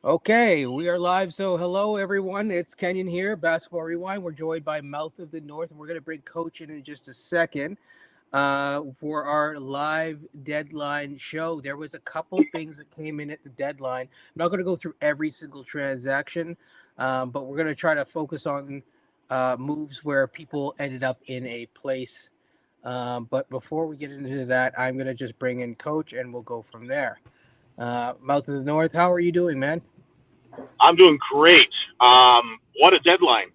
Okay, we are live. So, hello everyone. It's Kenyon here, Basketball Rewind. We're joined by Mouth of the North, and we're going to bring Coach in just a second for our live deadline show. There was a couple things that came in at the deadline. I'm not going to go through every single transaction, but we're going to try to focus on moves where people ended up in a place. But before we get into that, I'm going to just bring in Coach, and we'll go from there. Mouth of the North, how are you doing, man? I'm doing great. What a deadline.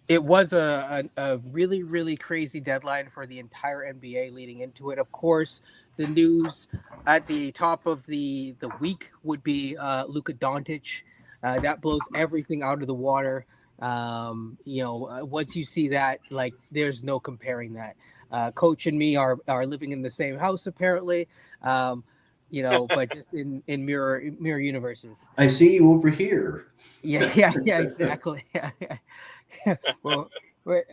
It was a really, really crazy deadline for the entire NBA leading into it. Of course, the news at the top of the week would be Luka Doncic. That blows everything out of the water. Once you see that, like, there's no comparing that. Coach and me are living in the same house, apparently. Um, but just in mirror universes. I see you over here. Yeah, exactly. Well, wait,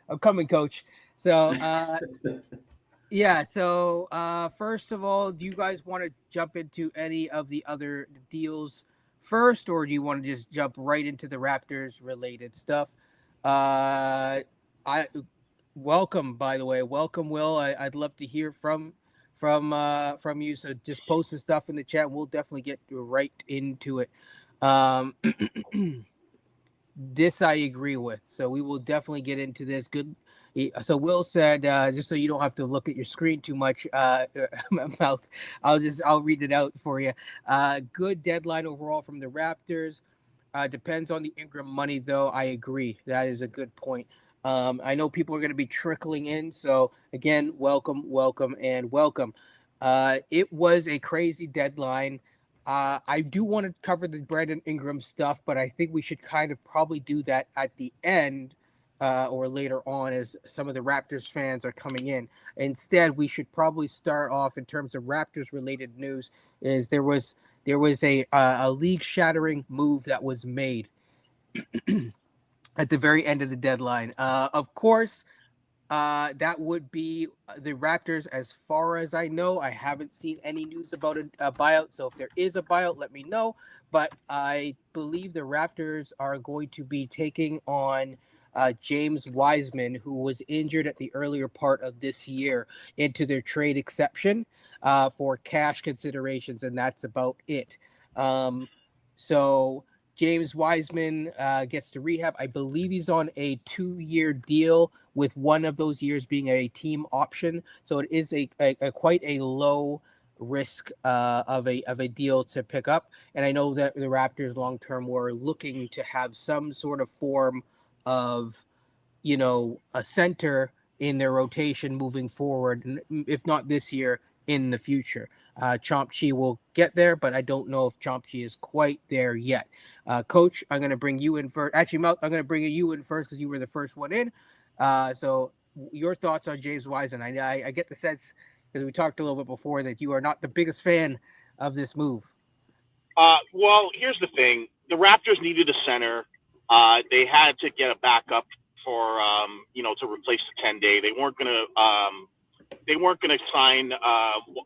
I'm coming, Coach. So, yeah. So, first of all, do you guys want to jump into any of the other deals first, or do you want to just jump right into the Raptors related stuff? I welcome, by the way, welcome, Will. I'd love to hear from you. So just post the stuff in the chat. We'll definitely get right into it. Um, This I agree with. So we will definitely get into this. Good. So Will said, just so you don't have to look at your screen too much, mouth. I'll read it out for you. Good deadline overall from the Raptors. Depends on the Ingram money, though. I agree. That is a good point. I know people are going to be trickling in. So again, welcome, and welcome. It was a crazy deadline. I do want to cover the Brandon Ingram stuff, but I think we should kind of probably do that at the end or later on as some of the Raptors fans are coming in. Instead, we should probably start off in terms of Raptors related news. Is there was a league shattering move that was made at the very end of the deadline. Of course, that would be the Raptors. As far as I know, I haven't seen any news about a buyout. So if there is a buyout, let me know. But I believe the Raptors are going to be taking on James Wiseman, who was injured at the earlier part of this year, into their trade exception for cash considerations, and that's about it. So James Wiseman gets to rehab. I believe he's on a 2-year deal, with one of those years being a team option. So it is a quite a low risk of a deal to pick up. And I know that the Raptors long term were looking to have some sort of form of, a center in their rotation moving forward, if not this year, in the future. Chomp will get there, but I don't know if Chomp is quite there yet. Coach, I'm going to bring you in first. Actually, Mel, I'm going to bring you in first because you were the first one in. So your thoughts on James Wiseman? I get the sense, because we talked a little bit before, that you are not the biggest fan of this move. Well, here's the thing: the Raptors needed a center. They had to get a backup for to replace the 10-day. They weren't gonna sign.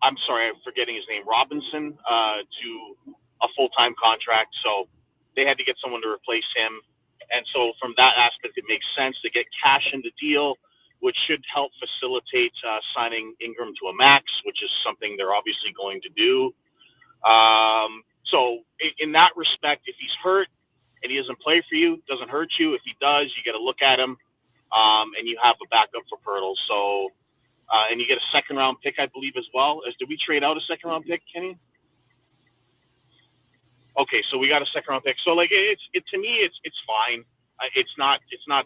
I'm sorry, I'm forgetting his name, Robinson, to a full-time contract. So they had to get someone to replace him. And so from that aspect, it makes sense to get cash in the deal, which should help facilitate signing Ingram to a max, which is something they're obviously going to do. So in that respect, if he's hurt and he doesn't play for you, it doesn't hurt you. If he does, you get to look at him, and you have a backup for Pirtle. So, and you get a second-round pick, I believe, as well. Did we trade out a second-round pick, Kenny? Okay, so we got a second-round pick. So, like, to me, it's fine. It's not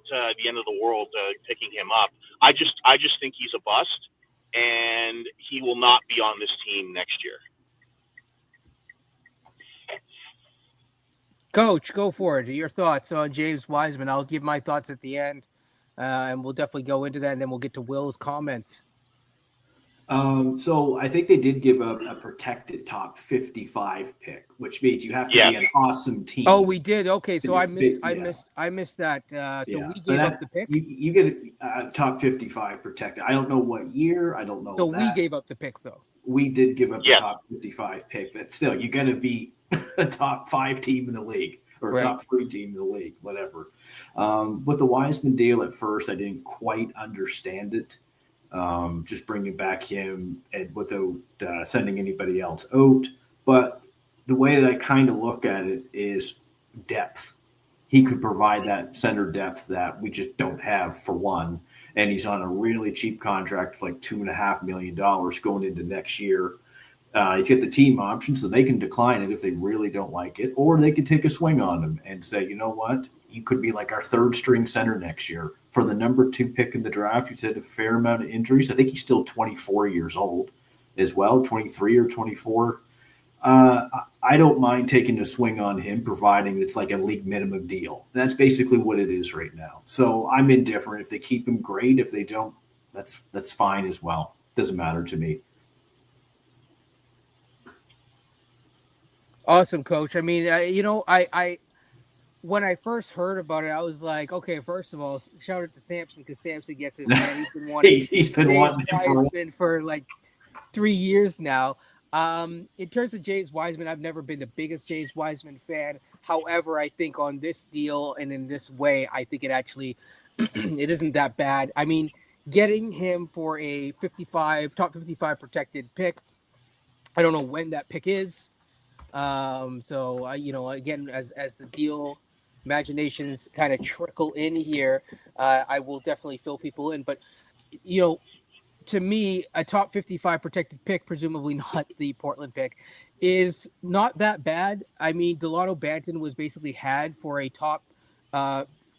the end of the world picking him up. I just think he's a bust, and he will not be on this team next year. Coach, go for it. Your thoughts on James Wiseman? I'll give my thoughts at the end, and we'll definitely go into that, and then we'll get to Will's comments. So I think they did give up a protected top 55 pick, which means you have to be an awesome team. Oh, we did. Okay, so I missed that. So we gave up the pick. You get a top 55 protected. I don't know what year. I don't know. So we gave up the pick, though. we did give up Yes. a top 55 pick, but still, you're going to be a top 5 team in the league or a Right. top 3 team in the league, whatever. With the Wiseman deal at first, I didn't quite understand it. Just bringing back him and without sending anybody else out. But the way that I kind of look at it is depth. He could provide that center depth that we just don't have for one. And he's on a really cheap contract, like $2.5 million going into next year. He's got the team option, so they can decline it if they really don't like it, or they could take a swing on him and say, you know what, you could be like our third string center next year. For the number 2 pick in the draft, he's had a fair amount of injuries. I think he's still 24 years old as well, 23 or 24. I don't mind taking a swing on him, providing it's like a league minimum deal. That's basically what it is right now. So I'm indifferent. If they keep him, great. If they don't, that's fine as well. Doesn't matter to me. Awesome, Coach. I mean, I when I first heard about it, I was like, okay, first of all, shout out to Samson because Samson gets his man. He's been wanting, He's been wanting him for like 3 years now. In terms of James Wiseman, I've never been the biggest James Wiseman fan. However, I think on this deal and in this way, I think it actually it isn't that bad. I mean, getting him for a top 55 protected pick. I don't know when that pick is. So again, as the deal imaginations kind of trickle in here, I will definitely fill people in. But to me, a top 55 protected pick, presumably not the Portland pick, is not that bad. I mean, Delano Banton was basically had for a top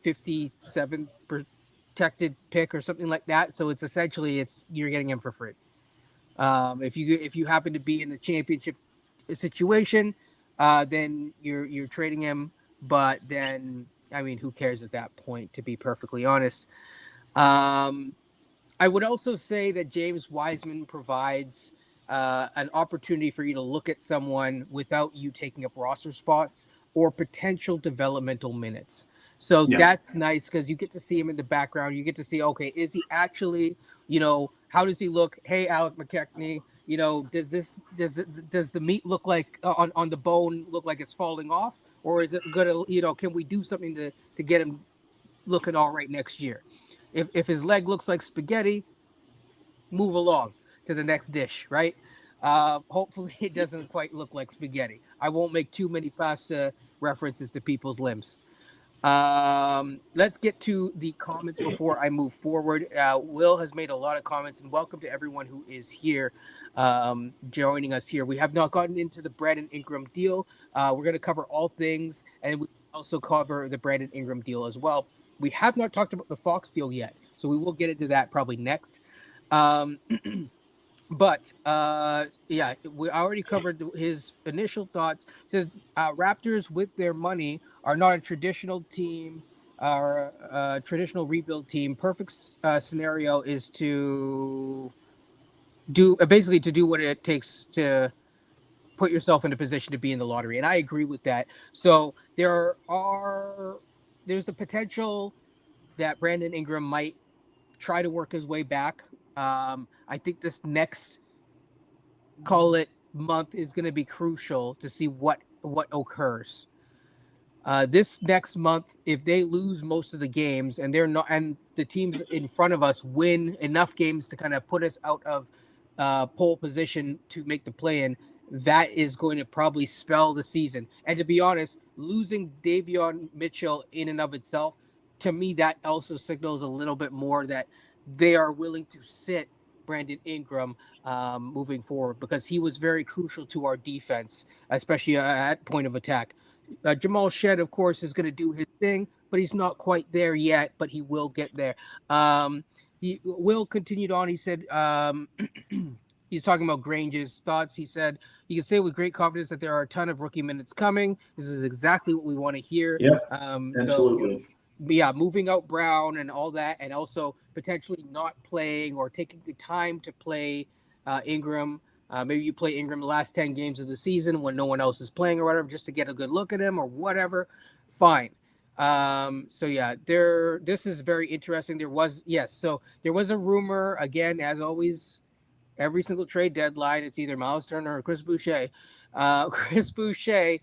57 protected pick or something like that. So it's essentially you're getting him for free. If you happen to be in the championship situation, then you're trading him. But then, I mean, who cares at that point, to be perfectly honest. I would also say that James Wiseman provides an opportunity for you to look at someone without you taking up roster spots or potential developmental minutes. So that's nice because you get to see him in the background. You get to see, okay, is he actually, how does he look? Hey, Alec McKechnie, does the meat look like on the bone look like it's falling off? Or is it gonna, can we do something to get him looking all right next year? If his leg looks like spaghetti, move along to the next dish, right? Hopefully it doesn't quite look like spaghetti. I won't make too many pasta references to people's limbs. Let's get to the comments before I move forward. Will has made a lot of comments, and welcome to everyone who is here joining us here. We have not gotten into the Brandon Ingram deal. We're going to cover all things, and we also cover the Brandon Ingram deal as well. We have not talked about the Fox deal yet, so we will get into that probably next. But we already covered his initial thoughts. It says Raptors with their money are not a traditional team or a traditional rebuild team. Perfect scenario is to do what it takes to put yourself in a position to be in the lottery. And I agree with that. So there's the potential that Brandon Ingram might try to work his way back. I think this next, call it month, is going to be crucial to see what occurs. This next month, if they lose most of the games and the teams in front of us win enough games to kind of put us out of pole position to make the play-in, that is going to probably spell the season. And to be honest, losing Davion Mitchell in and of itself, to me, that also signals a little bit more that they are willing to sit Brandon Ingram moving forward, because he was very crucial to our defense, especially at point of attack. Jamal Shed, of course, is going to do his thing, but he's not quite there yet, but he will get there. He will continue on. He said he's talking about Grange's thoughts. He said, you can say with great confidence that there are a ton of rookie minutes coming. This is exactly what we want to hear. Yep, absolutely. So, moving out Brown and all that, and also potentially not playing or taking the time to play Ingram. Maybe you play Ingram the last 10 games of the season when no one else is playing or whatever, just to get a good look at him or whatever. Fine. This is very interesting. There was a rumor, again, as always, every single trade deadline, it's either Miles Turner or Chris Boucher. Chris Boucher,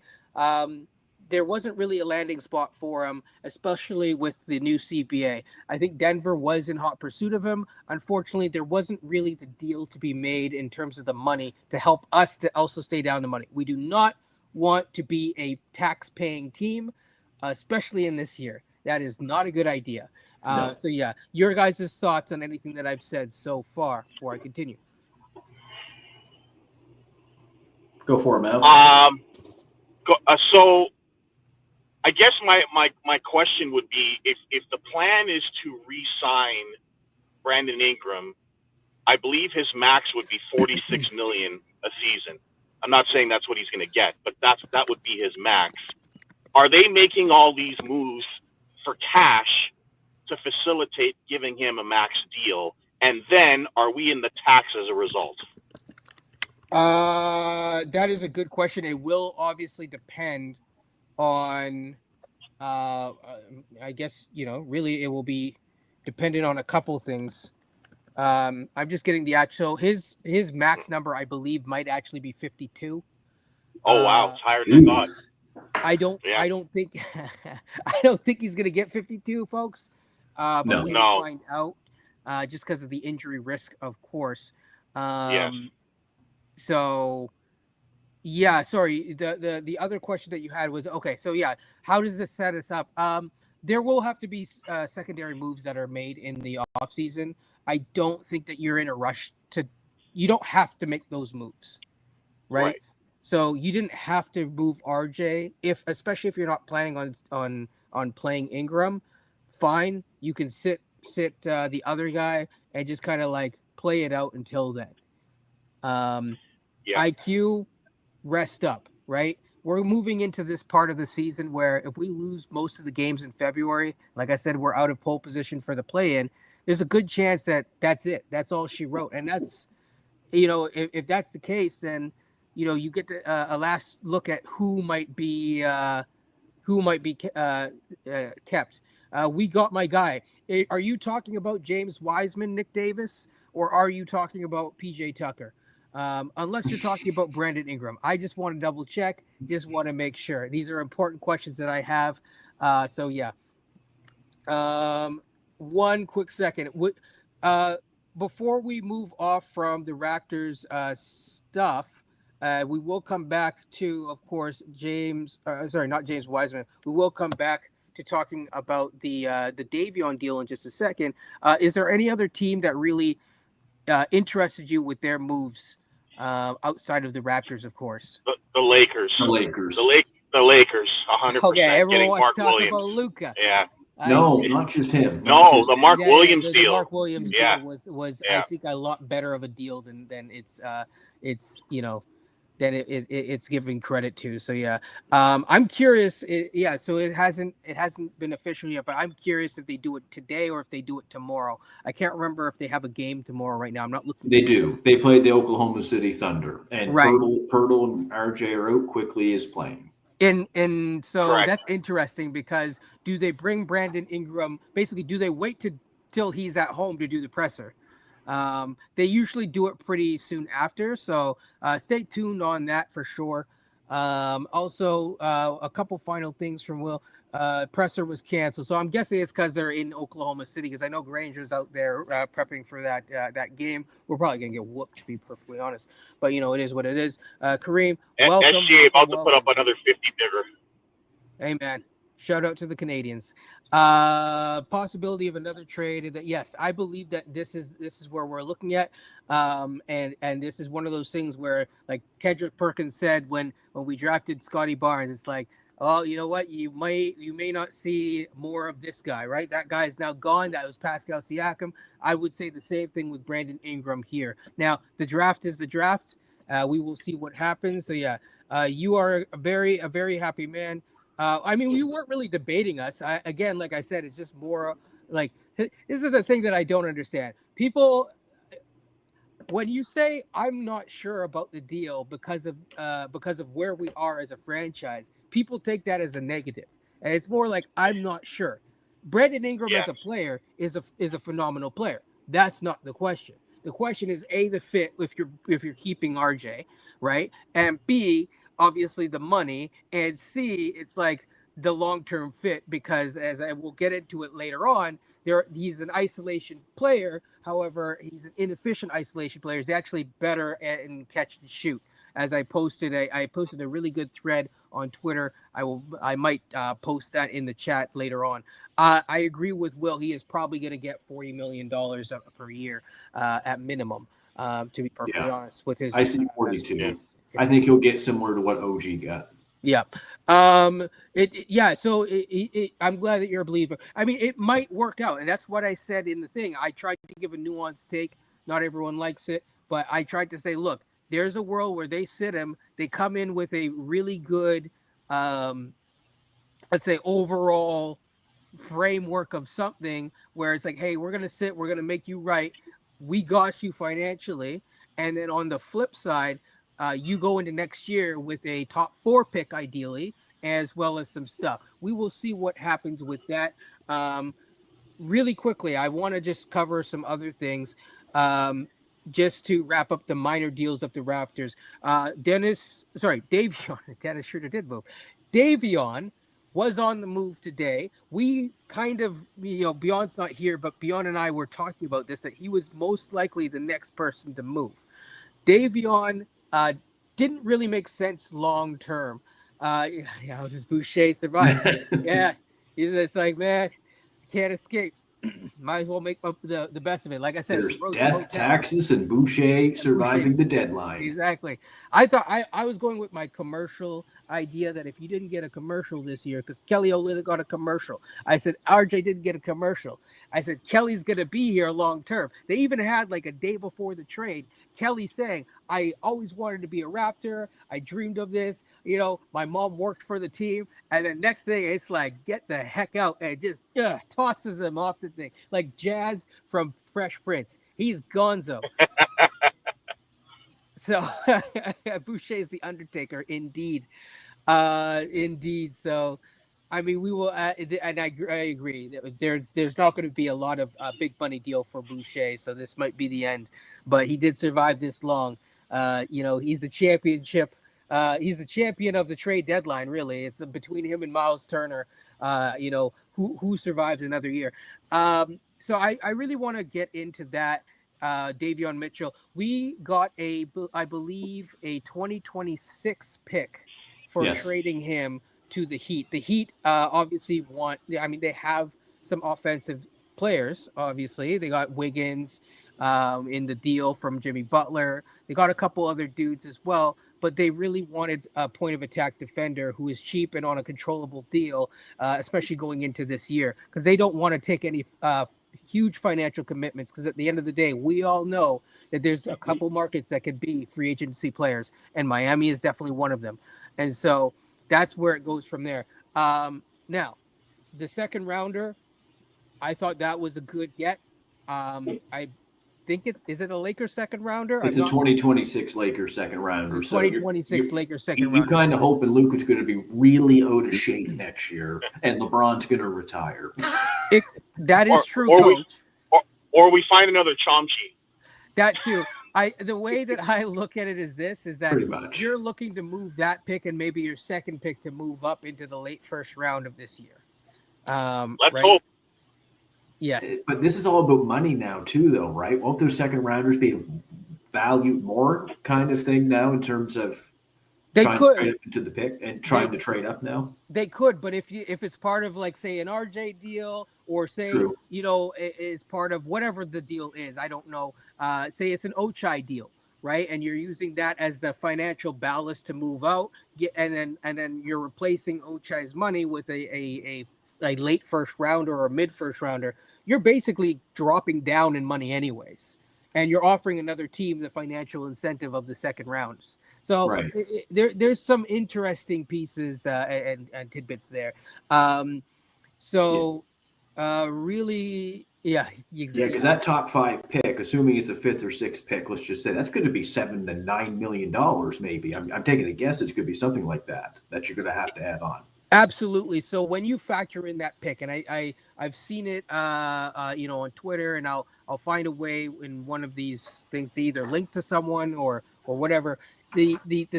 there wasn't really a landing spot for him, especially with the new CBA. I think Denver was in hot pursuit of him. Unfortunately, there wasn't really the deal to be made in terms of the money to help us to also stay down the money. We do not want to be a tax-paying team, especially in this year. That is not a good idea. No. So, yeah, your guys' thoughts on anything that I've said so far before I continue. Go for it, Mel. So I guess my question would be if the plan is to re-sign Brandon Ingram, I believe his max would be $46 million a season. I'm not saying that's what he's going to get, but that would be his max. Are they making all these moves for cash to facilitate giving him a max deal? And then are we in the tax as a result? That is a good question. It will obviously depend on, I guess, really it will be dependent on a couple things. I'm just getting the actual, his max number, I believe, might actually be 52. Oh, wow. It's higher than I thought. I don't think, I don't think he's going to get 52, folks. But we'll find out, just because of the injury risk, of course. Yes. So, yeah, sorry. The other question that you had was, okay, so yeah, how does this set us up? There will have to be secondary moves that are made in the offseason. I don't think that you're in a rush you don't have to make those moves, right? So you didn't have to move RJ, especially if you're not planning on playing Ingram. Fine, you can sit the other guy and just kind of like play it out until then. IQ, rest up, right? We're moving into this part of the season where if we lose most of the games in February, like I said, we're out of pole position for the play-in. There's a good chance that that's it. That's all she wrote. And that's, if that's the case, then, you get to a last look at who might be kept. We got my guy. Are you talking about James Wiseman, Nick Davis, or are you talking about PJ Tucker? Unless you're talking about Brandon Ingram. I just want to double check. Just want to make sure. These are important questions that I have. So yeah. One quick second. Before we move off from the Raptors stuff, we will come back to, of course, not James Wiseman. We will come back to talking about the Davion deal in just a second. Is there any other team that really interested you with their moves outside of the Raptors, of course? The Lakers. The Lakers. The Lakers, 100%. Okay, everyone wants to talk Williams. about Luka. Yeah. Not just him. The Mark Williams deal. The Mark Williams deal was I think a lot better of a deal than it's than it's giving credit to. So yeah, I'm curious. So it hasn't been official yet, but I'm curious if they do it today or if they do it tomorrow. I can't remember if they have a game tomorrow right now. I'm not looking. They do. They played the Oklahoma City Thunder, and right. Pirtle and RJ are out. Quickly is playing. And so Correct. That's interesting because do they bring Brandon Ingram? Basically, do they wait till he's at home to do the presser? They usually do it pretty soon after, so stay tuned on that for sure. Also, a couple final things from Will. Presser was canceled, so I'm guessing it's because they're in Oklahoma City. Because I know Granger's out there prepping for that game. We're probably gonna get whooped, to be perfectly honest. But it is what it is. Kareem, welcome. SGA about to put up another 50 bigger. Amen. Shout out to the Canadians. Possibility of another trade. Yes, I believe that this is where we're looking at. And this is one of those things where, like Kendrick Perkins said when we drafted Scotty Barnes, it's like, oh, you know what? You may not see more of this guy, right? That guy is now gone. That was Pascal Siakam. I would say the same thing with Brandon Ingram here. Now, the draft is the draft. We will see what happens. So yeah, you are a very happy man. We weren't really debating us. Again, like I said, it's just more like, this is the thing that I don't understand. People, when you say I'm not sure about the deal because of where we are as a franchise, people take that as a negative, and it's more like I'm not sure. Brandon Ingram as a player is a phenomenal player. That's not the question. The question is A, the fit if you're keeping RJ, right? And B, obviously the money, and C, it's like the long-term fit, because as I will get into it later on, he's an isolation player. However, he's an inefficient isolation player. He's actually better in catch and shoot. As I posted a really good thread on Twitter. I might post that in the chat later on. I agree with Will. He is probably going to get $40 million per year at minimum. To be perfectly honest with his, I see 42. I think he'll get similar to what OG got. Yeah. So I'm glad that you're a believer. I mean, it might work out, and that's what I said in the thing. I tried to give a nuanced take. Not everyone likes it, but I tried to say, look, there's a world where they sit him. They come in with a really good, let's say, overall framework of something where it's like, hey, we're going to make you right. We got you financially. And then on the flip side, you go into next year with a top 4 pick, ideally, as well as some stuff. We will see what happens with that. Really quickly, I want to just cover some other things. Just to wrap up the minor deals of the Raptors. Davion. Dennis sure did move. Davion was on the move today. We kind of, Beyond's not here, but Beyond and I were talking about this, that he was most likely the next person to move. Davion didn't really make sense long term. How does Boucher survive? Yeah. It's like, man, can't escape. Might as well make the best of it. Like I said, there's death, taxes, and Boucher surviving the deadline. Exactly. I thought I was going with my commercial idea that if you didn't get a commercial this year, because Kelly Olynyk got a commercial, I said RJ didn't get a commercial. I said Kelly's going to be here long term. They even had like a day before the trade, Kelly saying, I always wanted to be a Raptor. I dreamed of this. My mom worked for the team. And then next thing, it's like, get the heck out, and just tosses him off the thing. Like Jazz from Fresh Prince. He's gonzo. So Boucher's the Undertaker, indeed. Indeed. So, I mean, we will, and I agree. There's not going to be a lot of big money deal for Boucher, so this might be the end. But he did survive this long. He's the championship. He's the champion of the trade deadline. Really, it's between him and Miles Turner. Who survives another year. So I really want to get into that. Davion Mitchell. We got I believe a 2026 pick for trading him to the Heat. The Heat obviously they have some offensive players. Obviously, they got Wiggins in the deal from Jimmy Butler. They got a couple other dudes as well, but they really wanted a point of attack defender who is cheap and on a controllable deal, especially going into this year, because they don't want to take any huge financial commitments, because at the end of the day, we all know that there's a couple markets that could be free agency players, and Miami is definitely one of them. And so that's where it goes from there. Now, the second rounder, I thought that was a good get. I think is it a Lakers second rounder? It's a 2026 Lakers second rounder. 2026 Lakers second rounder. You kind of hoping Luka's going to be really out of shape next year, and LeBron's going to retire. That is true, Coach. Or we find another Chomchi. That too. The way that I look at it is that you're looking to move that pick and maybe your second pick to move up into the late first round of this year. Let's hope. Yes. But this is all about money now too, though, right? Won't those second rounders be valued more kind of thing now in terms of trying to trade up into the pick and trying to trade up now? They could, but if it's part of like say an RJ deal or say is part of whatever the deal is, I don't know. Say it's an Ochai deal, right? And you're using that as the financial ballast to move out, and then you're replacing Ochai's money with a late first rounder or a mid first rounder. You're basically dropping down in money anyways, and you're offering another team the financial incentive of the second rounds. So there's some interesting pieces and tidbits there. Really, exactly. Yeah, because that top 5 pick, assuming it's a 5th or 6th pick, let's just say that's going to be $7 to $9 million, maybe. I'm taking a guess it's going to be something like that you're going to have to add on. Absolutely. So when you factor in that pick, and I've seen it, on Twitter, and I'll find a way in one of these things to either link to someone or whatever. The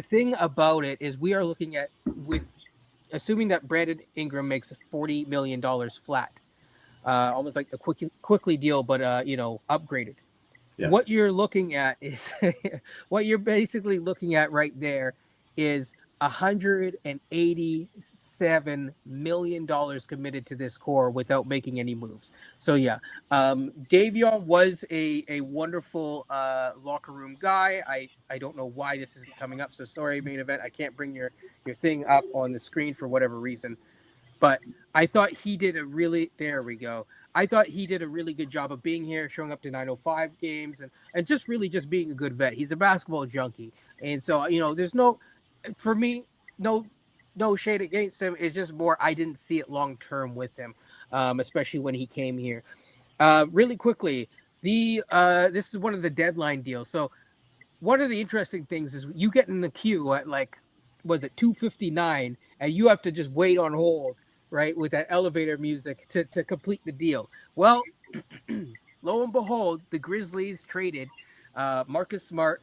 thing about it is we are looking at, with assuming that Brandon Ingram makes $40 million flat, almost like a quickly deal, but upgraded. Yeah. What you're looking at is what you're basically looking at right there is $187 million committed to this core without making any moves. So yeah, Davion was a wonderful locker room guy. I don't know why this isn't coming up. So sorry, main event. I can't bring your thing up on the screen for whatever reason. But I thought he did a really, there we go. I thought he did a really good job of being here, showing up to 905 games, and just really just being a good vet. He's a basketball junkie. And so, there's for me, no shade against him. It's just more, I didn't see it long term with him, especially when he came here. Really quickly, this is one of the deadline deals. So one of the interesting things is you get in the queue at was it 2:59, and you have to just wait on hold, right, with that elevator music to complete the deal. Well, lo and behold, the Grizzlies traded Marcus Smart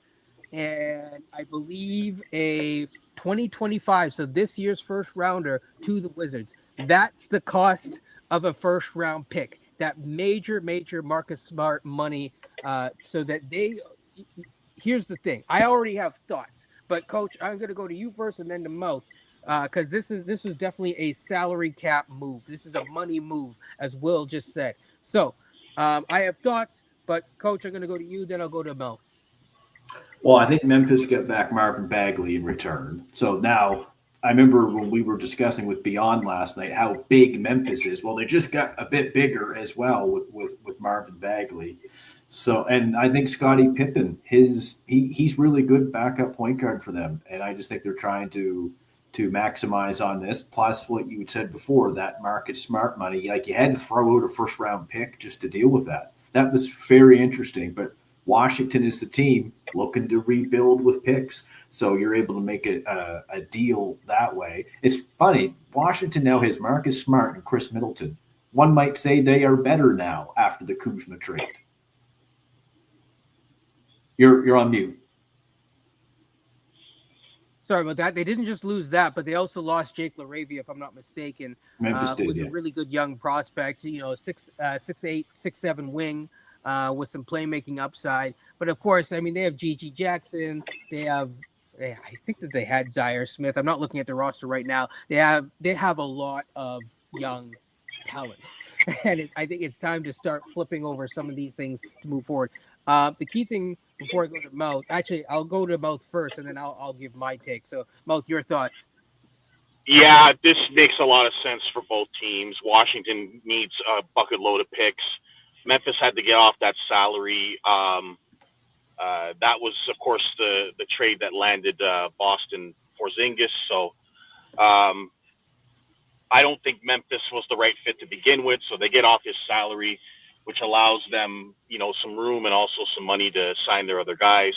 and I believe a 2025, so this year's first rounder, to the Wizards. That's the cost of a first round pick. That major Marcus Smart money, so that they. Here's the thing. I already have thoughts, but Coach, I'm going to go to you first and then to Mo, because this was definitely a salary cap move. This is a money move, as Will just said. So I have thoughts, but Coach, I'm going to go to you, then I'll go to Mo. Well, I think Memphis got back Marvin Bagley in return. So now I remember when we were discussing with Beyond last night how big Memphis is. Well, they just got a bit bigger as well with Marvin Bagley. So, and I think Scottie Pippen, he's really good backup point guard for them, and I just think they're trying to maximize on this. Plus, what you said before, that Marcus Smart money, like you had to throw out a first round pick just to deal with that. That was very interesting. But Washington is the team looking to rebuild with picks, so you're able to make a deal that way. It's funny. Washington now has Marcus Smart and Chris Middleton. One might say they are better now after the Kuzma trade. You're on mute. Sorry about that. They didn't just lose that, but they also lost Jake LaRavia, if I'm not mistaken. Memphis did, who's yeah. a really good young prospect. 6'8", 6'7" wing with some playmaking upside. But of course, I mean, they have Gigi Jackson. I think that they had Zaire Smith. I'm not looking at the roster right now. They have a lot of young talent, and I think it's time to start flipping over some of these things to move forward. The key thing before I go to Mouth, actually, I'll go to Mouth first, and then I'll give my take. So, Mouth, your thoughts? Yeah, this makes a lot of sense for both teams. Washington needs a bucket load of picks. Memphis had to get off that salary. That was, of course, the trade that landed Boston Porzingis. So I don't think Memphis was the right fit to begin with. So they get off his salary, which allows them, some room and also some money to sign their other guys.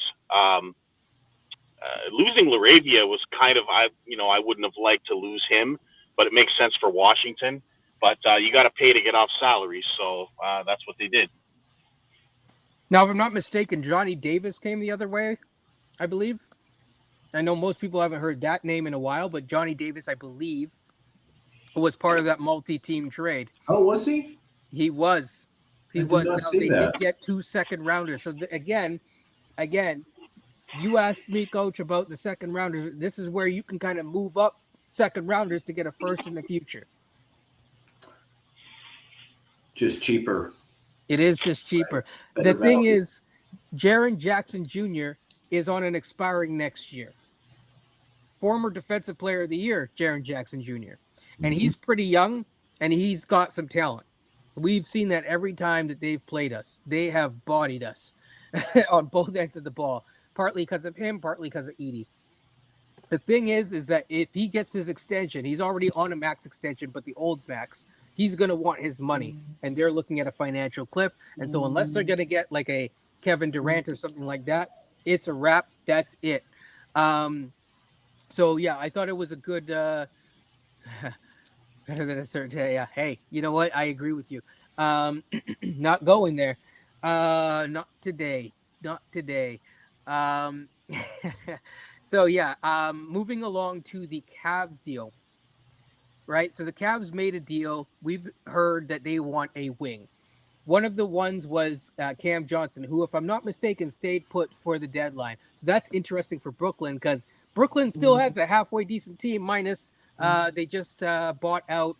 Losing LaRavia was kind of, I wouldn't have liked to lose him, but it makes sense for Washington. But you got to pay to get off salary, so that's what they did. Now, if I'm not mistaken, Johnny Davis came the other way, I believe. I know most people haven't heard that name in a while, but Johnny Davis, I believe, was part of that multi-team trade. Oh, was he? He was. He was. Now, they did get 2 second rounders. So again, you asked me, Coach, about the second rounders. This is where you can kind of move up second rounders to get a first in the future. Just cheaper. It is just cheaper. Right. The thing is, Jaren Jackson Jr. is on an expiring next year. Former Defensive Player of the Year, Jaren Jackson Jr. And he's pretty young, and he's got some talent. We've seen that every time that they've played us. They have bodied us on both ends of the ball, partly because of him, partly because of Edey. The thing is that if he gets his extension, he's already on a max extension, but the old max, he's going to want his money, and they're looking at a financial cliff. And so unless they're going to get like a Kevin Durant or something like that, it's a wrap. That's it. So, yeah, I thought it was a good Better than a certain day. Yeah. Hey, you know what? I agree with you. Not going there. Not today. Not today. Um, so yeah. Moving along to the Cavs deal, right? So the Cavs made a deal. We've heard that they want a wing. One of the ones was Cam Johnson, who, if I'm not mistaken, stayed put for the deadline. So that's interesting for Brooklyn because Brooklyn still has a halfway decent team, minus they just bought out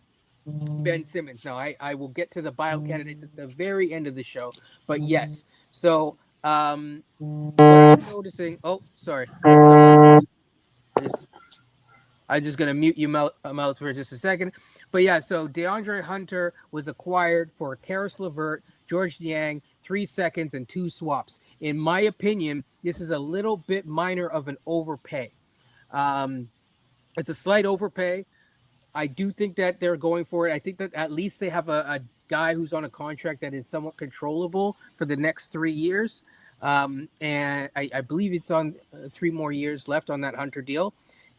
Ben Simmons. Now, I will get to the buyout candidates at the very end of the show, but yes. So what I'm noticing. Oh, sorry. I'm just gonna mute you mouth for just a second. But yeah, so DeAndre Hunter was acquired for Karis LeVert, George Niang, 3 seconds and 2 swaps. In my opinion, this is a little bit minor of an overpay. Um, it's a slight overpay. I do think that they're going for it. I think that at least they have a guy who's on a contract that is somewhat controllable for the next 3 years. And I believe it's on 3 more years left on that Hunter deal.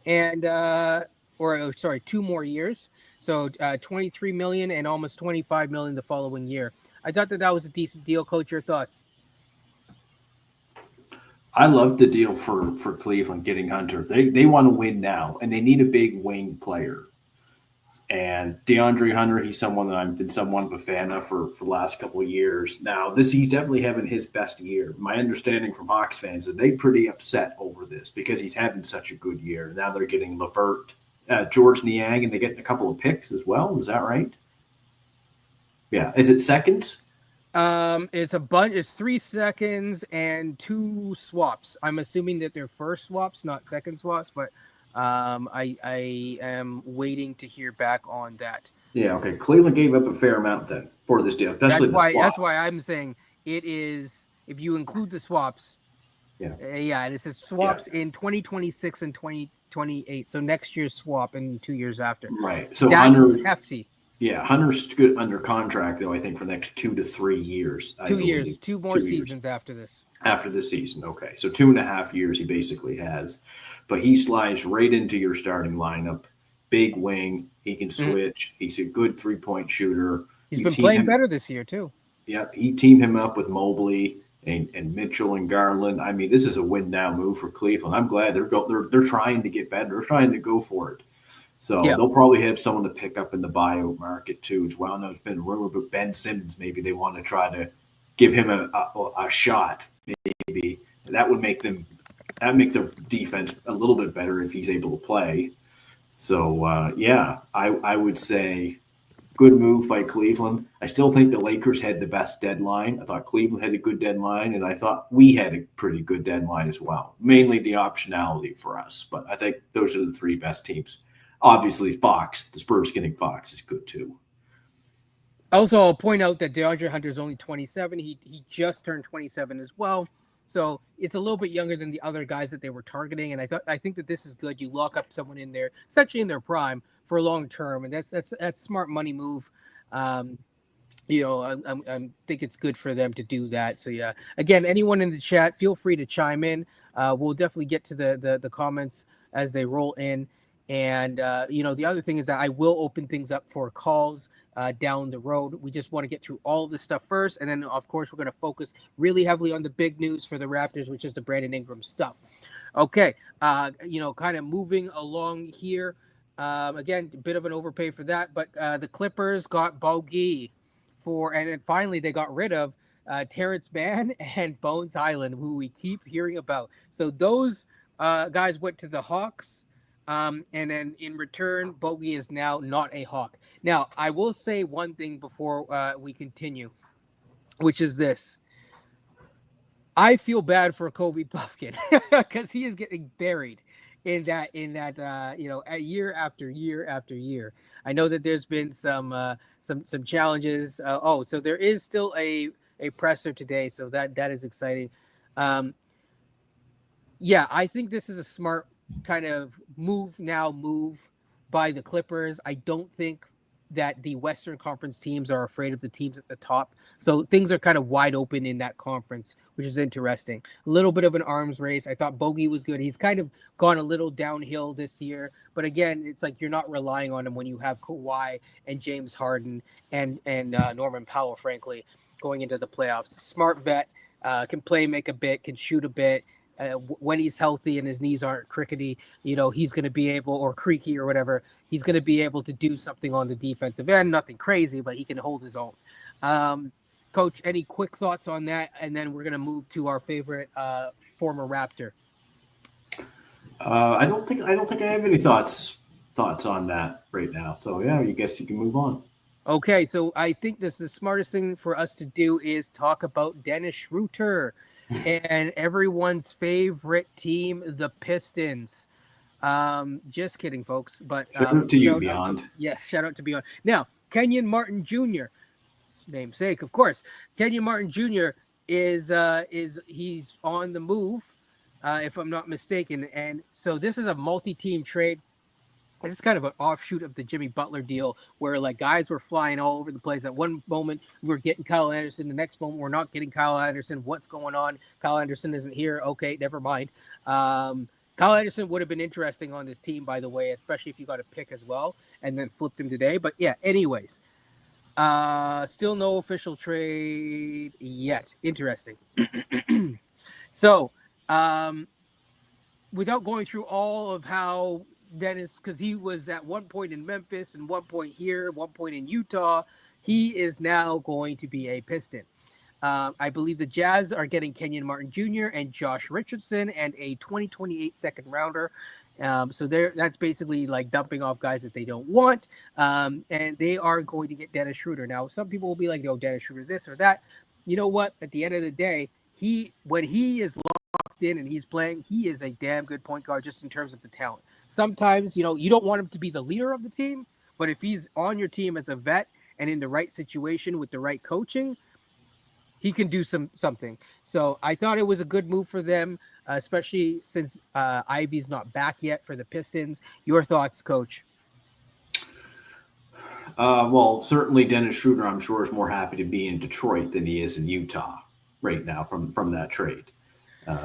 And, sorry, 2 more years. So 23 million and almost 25 million the following year. I thought that was a decent deal. Coach, your thoughts? I love the deal for Cleveland getting Hunter. They want to win now, and they need a big wing player. And DeAndre Hunter, he's someone that I've been somewhat of a fan of for the last couple of years. Now, he's definitely having his best year. My understanding from Hawks fans is they're pretty upset over this because he's having such a good year. Now they're getting LeVert, George Niang, and they're getting a couple of picks as well. Is that right? Yeah. Is it seconds? It's a bunch. It's 3 seconds and 2 swaps. I'm assuming that they're first swaps, not second swaps, but I am waiting to hear back on that. Yeah, okay. Cleveland gave up a fair amount then for this deal, especially that's why I'm saying it is, if you include the swaps. Yeah. And it says swaps in 2026 and 2028. So next year's swap and 2 years after. Right. So that's Hunter, hefty. Yeah, Hunter's good under contract though. I think for the next 2 to 3 years. 2 years, 2 more seasons after this. After this season, okay. So 2.5 years he basically has, but he slides right into your starting lineup. Big wing, he can switch. He's a good 3-point shooter. He's been playing better this year too. Yeah, he teamed him up with Mobley and Mitchell and Garland. I mean, this is a win now move for Cleveland. I'm glad they're trying to get better. They're trying to go for it. So they'll probably have someone to pick up in the buyout market too as well. Now there's been a rumor about Ben Simmons. Maybe they want to try to give him a shot. Maybe that would make their defense a little bit better if he's able to play. So I would say good move by Cleveland. I still think the Lakers had the best deadline. I thought Cleveland had a good deadline, and I thought we had a pretty good deadline as well. Mainly the optionality for us, but I think those are the 3 best teams. Obviously, Fox, the Spurs getting Fox is good too. Also, I'll point out that DeAndre Hunter is only 27. He just turned 27 as well. So it's a little bit younger than the other guys that they were targeting. And I think that this is good. You lock up someone in there, essentially in their prime for a long term. And that's smart money move. I think it's good for them to do that. So yeah, again, anyone in the chat, feel free to chime in. We'll definitely get to the comments as they roll in. And, the other thing is that I will open things up for calls down the road. We just want to get through all of this stuff first. And then, of course, we're going to focus really heavily on the big news for the Raptors, which is the Brandon Ingram stuff. Okay. Kind of moving along here. Again, a bit of an overpay for that. But the Clippers got Bogey and then finally they got rid of Terrence Mann and Bones Hyland, who we keep hearing about. So those guys went to the Hawks. And then in return, Bogey is now not a Hawk. Now, I will say one thing before we continue, which is this. I feel bad for Kobe Buffkin because he is getting buried in that year after year after year. I know that there's been some challenges. So there is still a presser today, so that is exciting. I think this is a smart kind of move by the Clippers. I don't think that the Western Conference teams are afraid of the teams at the top. So things are kind of wide open in that conference, which is interesting. A little bit of an arms race. I thought Bogey was good. He's kind of gone a little downhill this year, but again, it's like you're not relying on him when you have Kawhi and James Harden and Norman Powell, frankly, going into the playoffs. Smart vet, can play, make a bit, can shoot a bit. When he's healthy and his knees aren't crickety, he's going to be able, or creaky or whatever, he's going to be able to do something on the defensive end. Nothing crazy, but he can hold his own. Coach, any quick thoughts on that? And then we're going to move to our favorite former Raptor. I don't think I have any thoughts on that right now. So yeah, I guess you can move on. Okay, so I think the smartest thing for us to do is talk about Dennis Schroeder and everyone's favorite team, the Pistons. Just kidding, folks. But shout out to you, Beyond. Yes, shout out to Beyond. Now, Kenyon Martin Jr., namesake, of course. Kenyon Martin Jr. is he's on the move, if I'm not mistaken. And so this is a multi-team trade. This is kind of an offshoot of the Jimmy Butler deal where like guys were flying all over the place. At one moment, we're getting Kyle Anderson. The next moment, we're not getting Kyle Anderson. What's going on? Kyle Anderson isn't here. Okay, never mind. Kyle Anderson would have been interesting on this team, by the way, especially if you got a pick as well and then flipped him today. But yeah, anyways, still no official trade yet. Interesting. So without going through all of how Dennis, because he was at one point in Memphis and one point here, one point in Utah, he is now going to be a Piston. I believe the Jazz are getting Kenyon Martin Jr. and Josh Richardson and a 2028 second rounder. So that's basically like dumping off guys that they don't want. And they are going to get Dennis Schroeder. Now, some people will be like, Dennis Schroeder, this or that. You know what? At the end of the day, when he is locked in and he's playing, he is a damn good point guard just in terms of the talent. Sometimes, you don't want him to be the leader of the team, but if he's on your team as a vet and in the right situation with the right coaching, he can do something. So I thought it was a good move for them, especially since Ivy's not back yet for the Pistons. Your thoughts, Coach? Well, certainly Dennis Schroeder, I'm sure, is more happy to be in Detroit than he is in Utah right now from that trade.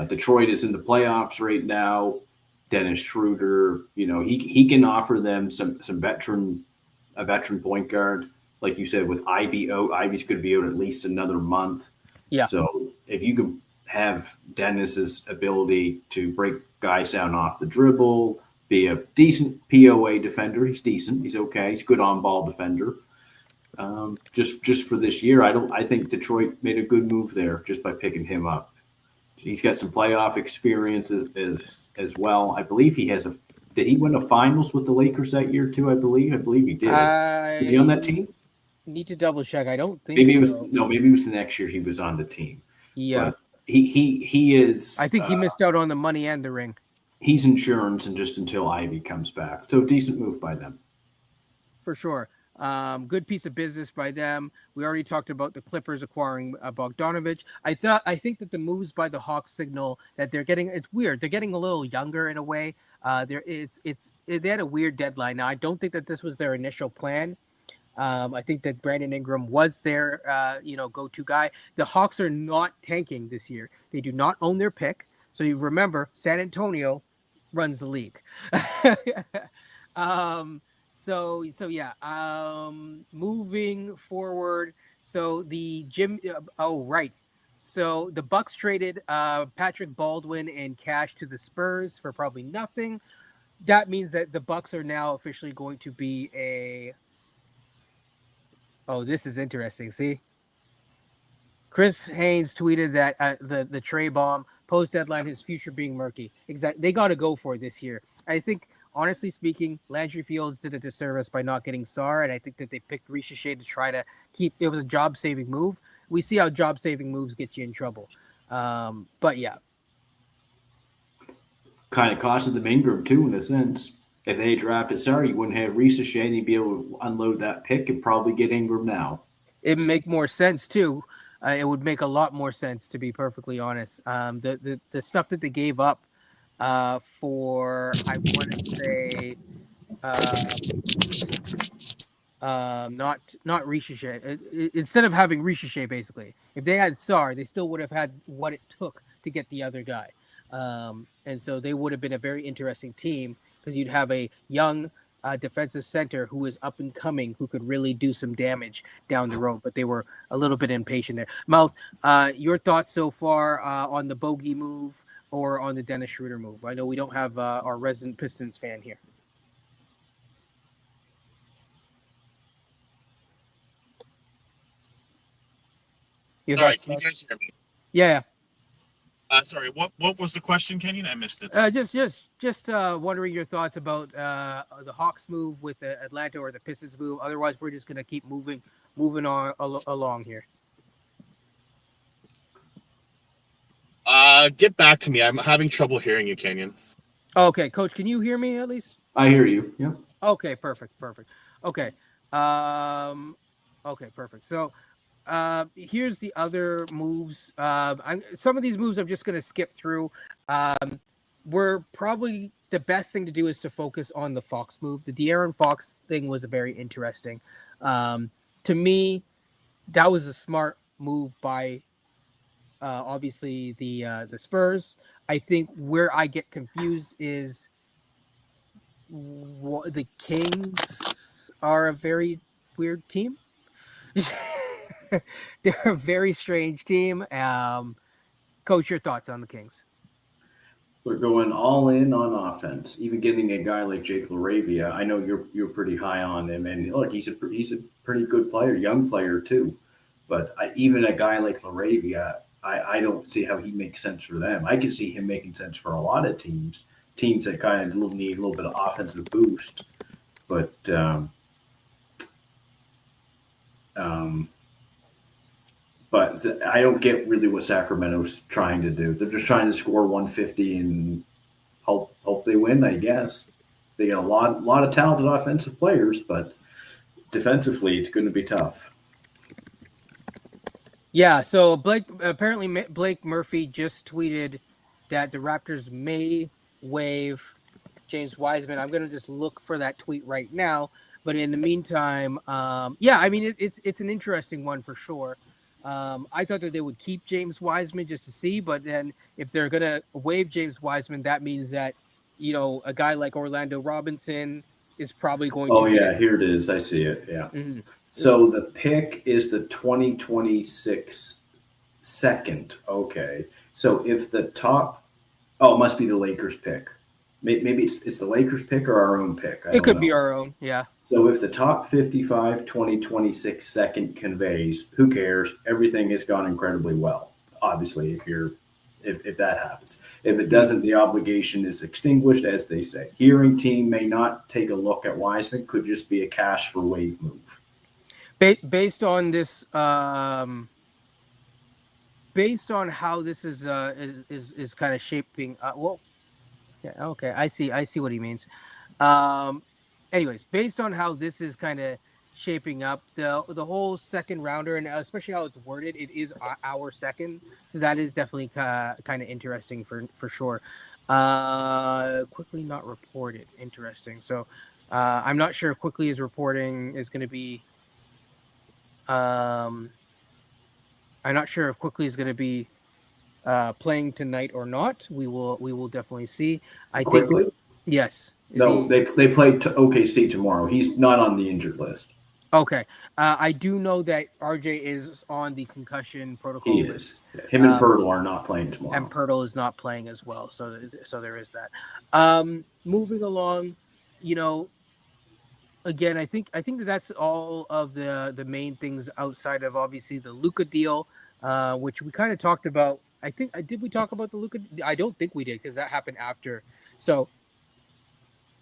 Detroit is in the playoffs right now. Dennis Schroeder, he can offer them some a veteran point guard. Like you said, with Ivy out, Ivy's going to be out at least another month. Yeah. So if you can have Dennis's ability to break guys down off the dribble, be a decent POA defender. He's decent. He's okay. He's a good on-ball defender. Just for this year, I think Detroit made a good move there just by picking him up. He's got some playoff experience as well. I believe he has did he win a finals with the Lakers that year too? I believe he did. Is he on that team? Need to double check. I don't think maybe so. Maybe it was the next year he was on the team. Yeah. But he is. I think he missed out on the money and the ring. He's insurance and just until Ivy comes back. So decent move by them. For sure. Good piece of business by them. We already talked about the Clippers acquiring Bogdanovich. I think that the moves by the Hawks signal that they're getting. It's weird. They're getting a little younger in a way. They had a weird deadline. Now I don't think that this was their initial plan. I think that Brandon Ingram was their go-to guy. The Hawks are not tanking this year. They do not own their pick. So you remember, San Antonio runs the league. So yeah. Moving forward. So So the Bucks traded Patrick Baldwin and cash to the Spurs for probably nothing. That means that the Bucks are now officially going to be a. Oh, this is interesting. See, Chris Haynes tweeted that the Trey bomb post deadline, his future being murky. Exactly, they got to go for it this year. I think, honestly speaking, Landry Fields did a disservice by not getting Sarr, and I think that they picked Richelet to try to keep. It was a job saving move. We see how job saving moves get you in trouble. But yeah, kind of costed them Ingram too, in a sense. If they drafted Sarr, you wouldn't have Richelet, and you'd be able to unload that pick and probably get Ingram now. It'd make more sense too. It would make a lot more sense, to be perfectly honest. The stuff that they gave up for, I want to say, not Ricochet. Instead of having Ricochet, basically, if they had Sar, they still would have had what it took to get the other guy, and so they would have been a very interesting team because you'd have a young defensive center who is up and coming, who could really do some damage down the road. But they were a little bit impatient there. Mouth, your thoughts so far on the Bogey move or on the Dennis Schroeder move? I know we don't have our resident Pistons fan here. Your Sorry, thoughts, can you Mouth? guys hear me? Yeah. Sorry, what was the question, Kenyon? I missed it. Just wondering your thoughts about the Hawks move with the Atlanta or the Pistons move. Otherwise, we're just gonna keep moving on along here. Get back to me. I'm having trouble hearing you, Kenyon. Okay, Coach, can you hear me at least? I hear you. Yeah. Okay, perfect. Okay, okay, perfect. So, here's the other moves. Some of these moves I'm just gonna skip through. We're probably the best thing to do is to focus on the Fox move. The De'Aaron Fox thing was a very interesting. To me, that was a smart move by obviously the Spurs. I think where I get confused is the Kings are a very weird team. They're a very strange team. Coach, your thoughts on the Kings? We're going all in on offense. Even getting a guy like Jake LaRavia, I know you're pretty high on him, and look, he's a pretty good player, young player too. But even a guy like LaRavia, I don't see how he makes sense for them. I can see him making sense for a lot of teams that kind of need a little bit of offensive boost. But I don't get really what Sacramento's trying to do. They're just trying to score 150 and hope they win, I guess. They got a lot of talented offensive players, but defensively it's going to be tough. Yeah, so apparently Blake Murphy just tweeted that the Raptors may waive James Wiseman. I'm going to just look for that tweet right now. But in the meantime, yeah, I mean, it's an interesting one for sure. I thought that they would keep James Wiseman just to see, but then if they're going to waive James Wiseman, that means that, a guy like Orlando Robinson is probably going to. Oh, yeah, here it is. I see it. Yeah. Mm-hmm. So the pick is the 2026 second. Okay. So if the top, it must be the Lakers pick. Maybe it's the Lakers pick or our own pick. It could be our own, yeah. So if the top 55 2026 second conveys, who cares? Everything has gone incredibly well. Obviously, if that happens. If it doesn't, the obligation is extinguished, as they say. Hearing team may not take a look at Wiseman, could just be a cash for wave move. Based on this, based on how this is kind of shaping, yeah, okay, I see what he means. Anyways, based on how this is kind of shaping up, the whole second rounder, and especially how it's worded, it is our second, so that is definitely kind of interesting for sure. Quickly not reported, interesting. So I'm not sure if Quickly is reporting is going to be. I'm not sure if Quickly is going to be playing tonight or not. We will definitely see. Quickly? Yes. They play OKC tomorrow. He's not on the injured list. Okay. I do know that RJ is on the concussion protocol. He is. Yeah. Him and Pirtle are not playing tomorrow. And Pirtle is not playing as well. So there is that. Moving along, again, I think that's all of the main things outside of obviously the Luka deal, which we kind of talked about. Did we talk about the Luka? I don't think we did because that happened after. So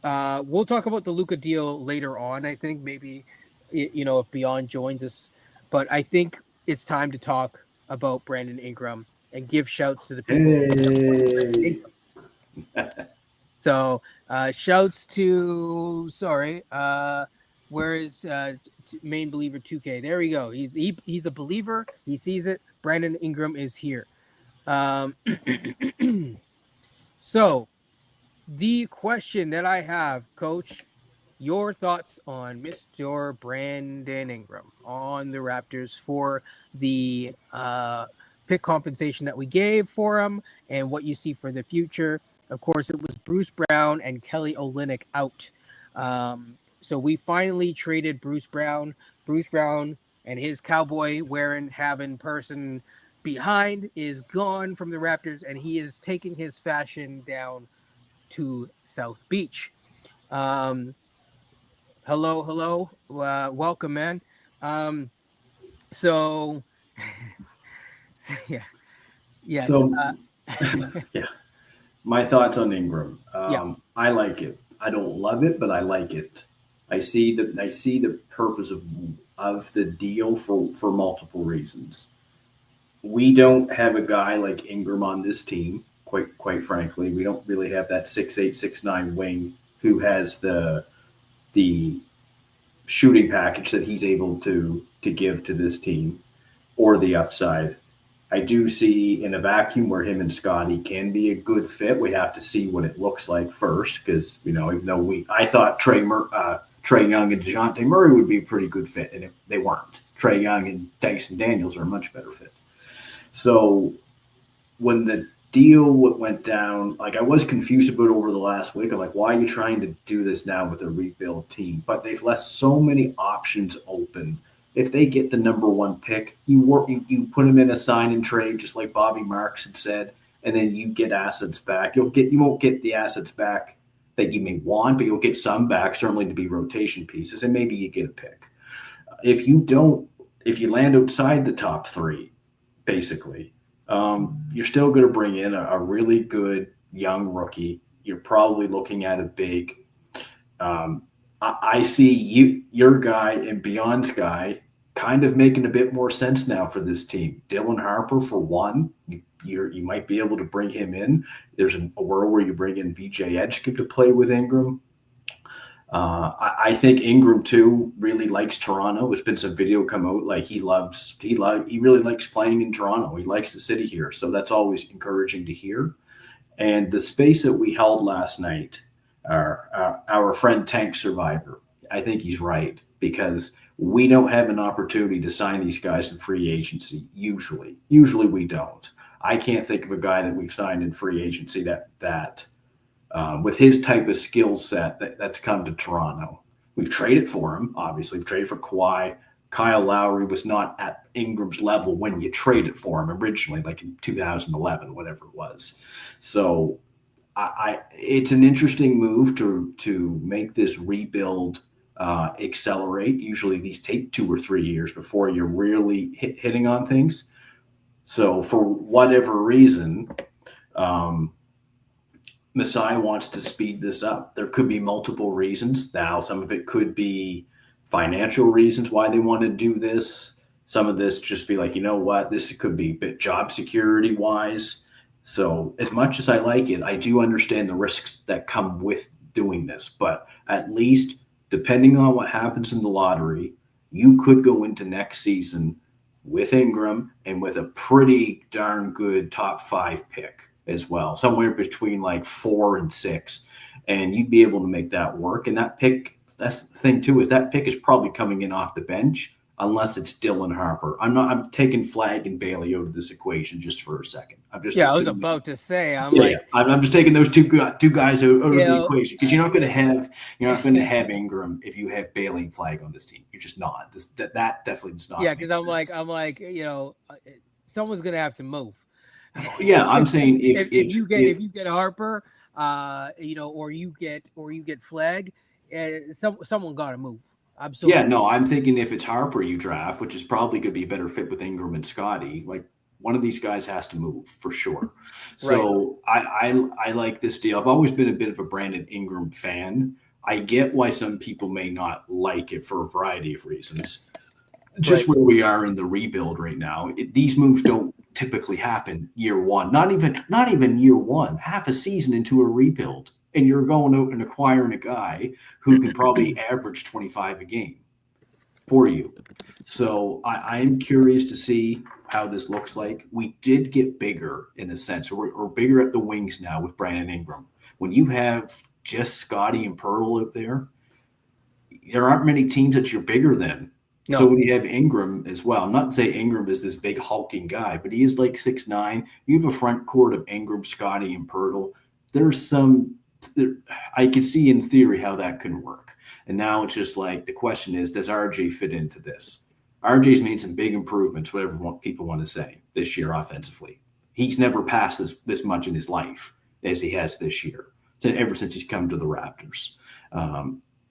we'll talk about the Luka deal later on. I think maybe if Beyond joins us, but I think it's time to talk about Brandon Ingram and give shouts to the people. Hey. So shouts to where is main believer 2K? There we go. He's a believer. He sees it. Brandon Ingram is here. So the question that I have, Coach, your thoughts on Mr. Brandon Ingram on the Raptors for the pick compensation that we gave for him and what you see for the future. Of course, it was Bruce Brown and Kelly Olynyk out. So we finally traded Bruce Brown. Bruce Brown and his cowboy wearing having person behind is gone from the Raptors, and he is taking his fashion down to South Beach. Hello, welcome, man. So, yeah, yes. So, yeah, my thoughts on Ingram. Yeah. I like it. I don't love it, but I like it. I see the purpose of the deal for multiple reasons. We don't have a guy like Ingram on this team. Quite frankly, we don't really have that 6'8", 6'9" wing who has the shooting package that he's able to give to this team or the upside. I do see in a vacuum where him and Scotty can be a good fit. We have to see what it looks like first because, even though I thought Trae Young and DeJounte Murray would be a pretty good fit, and they weren't. Trae Young and Dyson Daniels are a much better fit. So when the deal went down, I was confused about it over the last week. I'm like, why are you trying to do this now with a rebuild team? But they've left so many options open. If they get the number one pick, you put them in a sign and trade, just like Bobby Marks had said, and then you get assets back. You won't get the assets back that you may want, but you'll get some back, certainly to be rotation pieces, and maybe you get a pick. If you land outside the top three, basically, you're still going to bring in a really good young rookie. You're probably looking at a big. I see your guy and Beyond's guy kind of making a bit more sense now for this team. Dylan Harper, for one, you might be able to bring him in. There's a world where you bring in VJ Edgecombe to play with Ingram. I think Ingram too really likes Toronto. There's been some video come out he really likes playing in Toronto. He likes the city here, so that's always encouraging to hear. And the space that we held last night, our friend Tank Survivor, I think he's right because we don't have an opportunity to sign these guys in free agency. Usually we don't. I can't think of a guy that we've signed in free agency that. With his type of skill set that's come to Toronto. We've traded for him, obviously. We've traded for Kawhi. Kyle Lowry was not at Ingram's level when you traded for him originally, like in 2011, whatever it was. So it's an interesting move to make this rebuild accelerate. Usually these take 2 or 3 years before you're really hitting on things. So for whatever reason, Masai wants to speed this up. There could be multiple reasons. Now, some of it could be financial reasons why they want to do this. Some of this just be like, you know what, this could be a bit job security wise. So as much as I like it, I do understand the risks that come with doing this. But at least depending on what happens in the lottery, you could go into next season with Ingram and with a pretty darn good top 5 pick as well, somewhere between 4 and 6, and you'd be able to make that work. And that pick, that's the thing too, is that pick is probably coming in off the bench unless it's Dylan Harper. I'm taking Flagg and Bailey out of this equation just for a second. I was about to say, I'm just taking those two guys out of the equation because you're not going to have Ingram if you have Bailey and Flagg on this team. You're just not. That definitely does not. Yeah, because I'm like, someone's going to have to move. Yeah, I'm saying if you get Harper, or you get Flagg, someone got to move. Absolutely. Yeah, no, I'm thinking if it's Harper you draft, which is probably going to be a better fit with Ingram and Scotty, one of these guys has to move for sure. So right. I like this deal. I've always been a bit of a Brandon Ingram fan. I get why some people may not like it for a variety of reasons. Just where we are in the rebuild right now, these moves don't typically happen year one. Not even year one. Half a season into a rebuild, and you're going out and acquiring a guy who can probably average 25 a game for you. So I'm curious to see how this looks like. We did get bigger in a sense. We're bigger at the wings now with Brandon Ingram. When you have just Scotty and Pearl out there, there aren't many teams that you're bigger than. No. So when you have Ingram as well, not to say Ingram is this big hulking guy, but he is like 6'9". You have a front court of Ingram, Scotty, and Pirtle. I could see in theory how that could work. And now it's just like the question is, does RJ fit into this? RJ's made some big improvements, whatever people want to say, this year offensively. He's never passed this much in his life as he has this year, ever since he's come to the Raptors.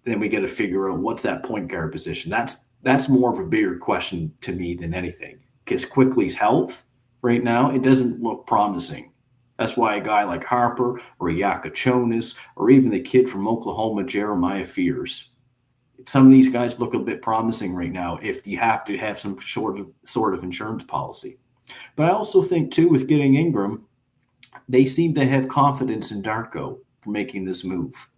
Then we got to figure out what's that point guard position. That's more of a bigger question to me than anything, because Quickly's health right now, it doesn't look promising. That's why a guy like Harper or Yakachonis or even the kid from Oklahoma, Jeremiah Fears, some of these guys look a bit promising right now if you have to have some sort of insurance policy. But I also think, too, with getting Ingram, they seem to have confidence in Darko for making this move.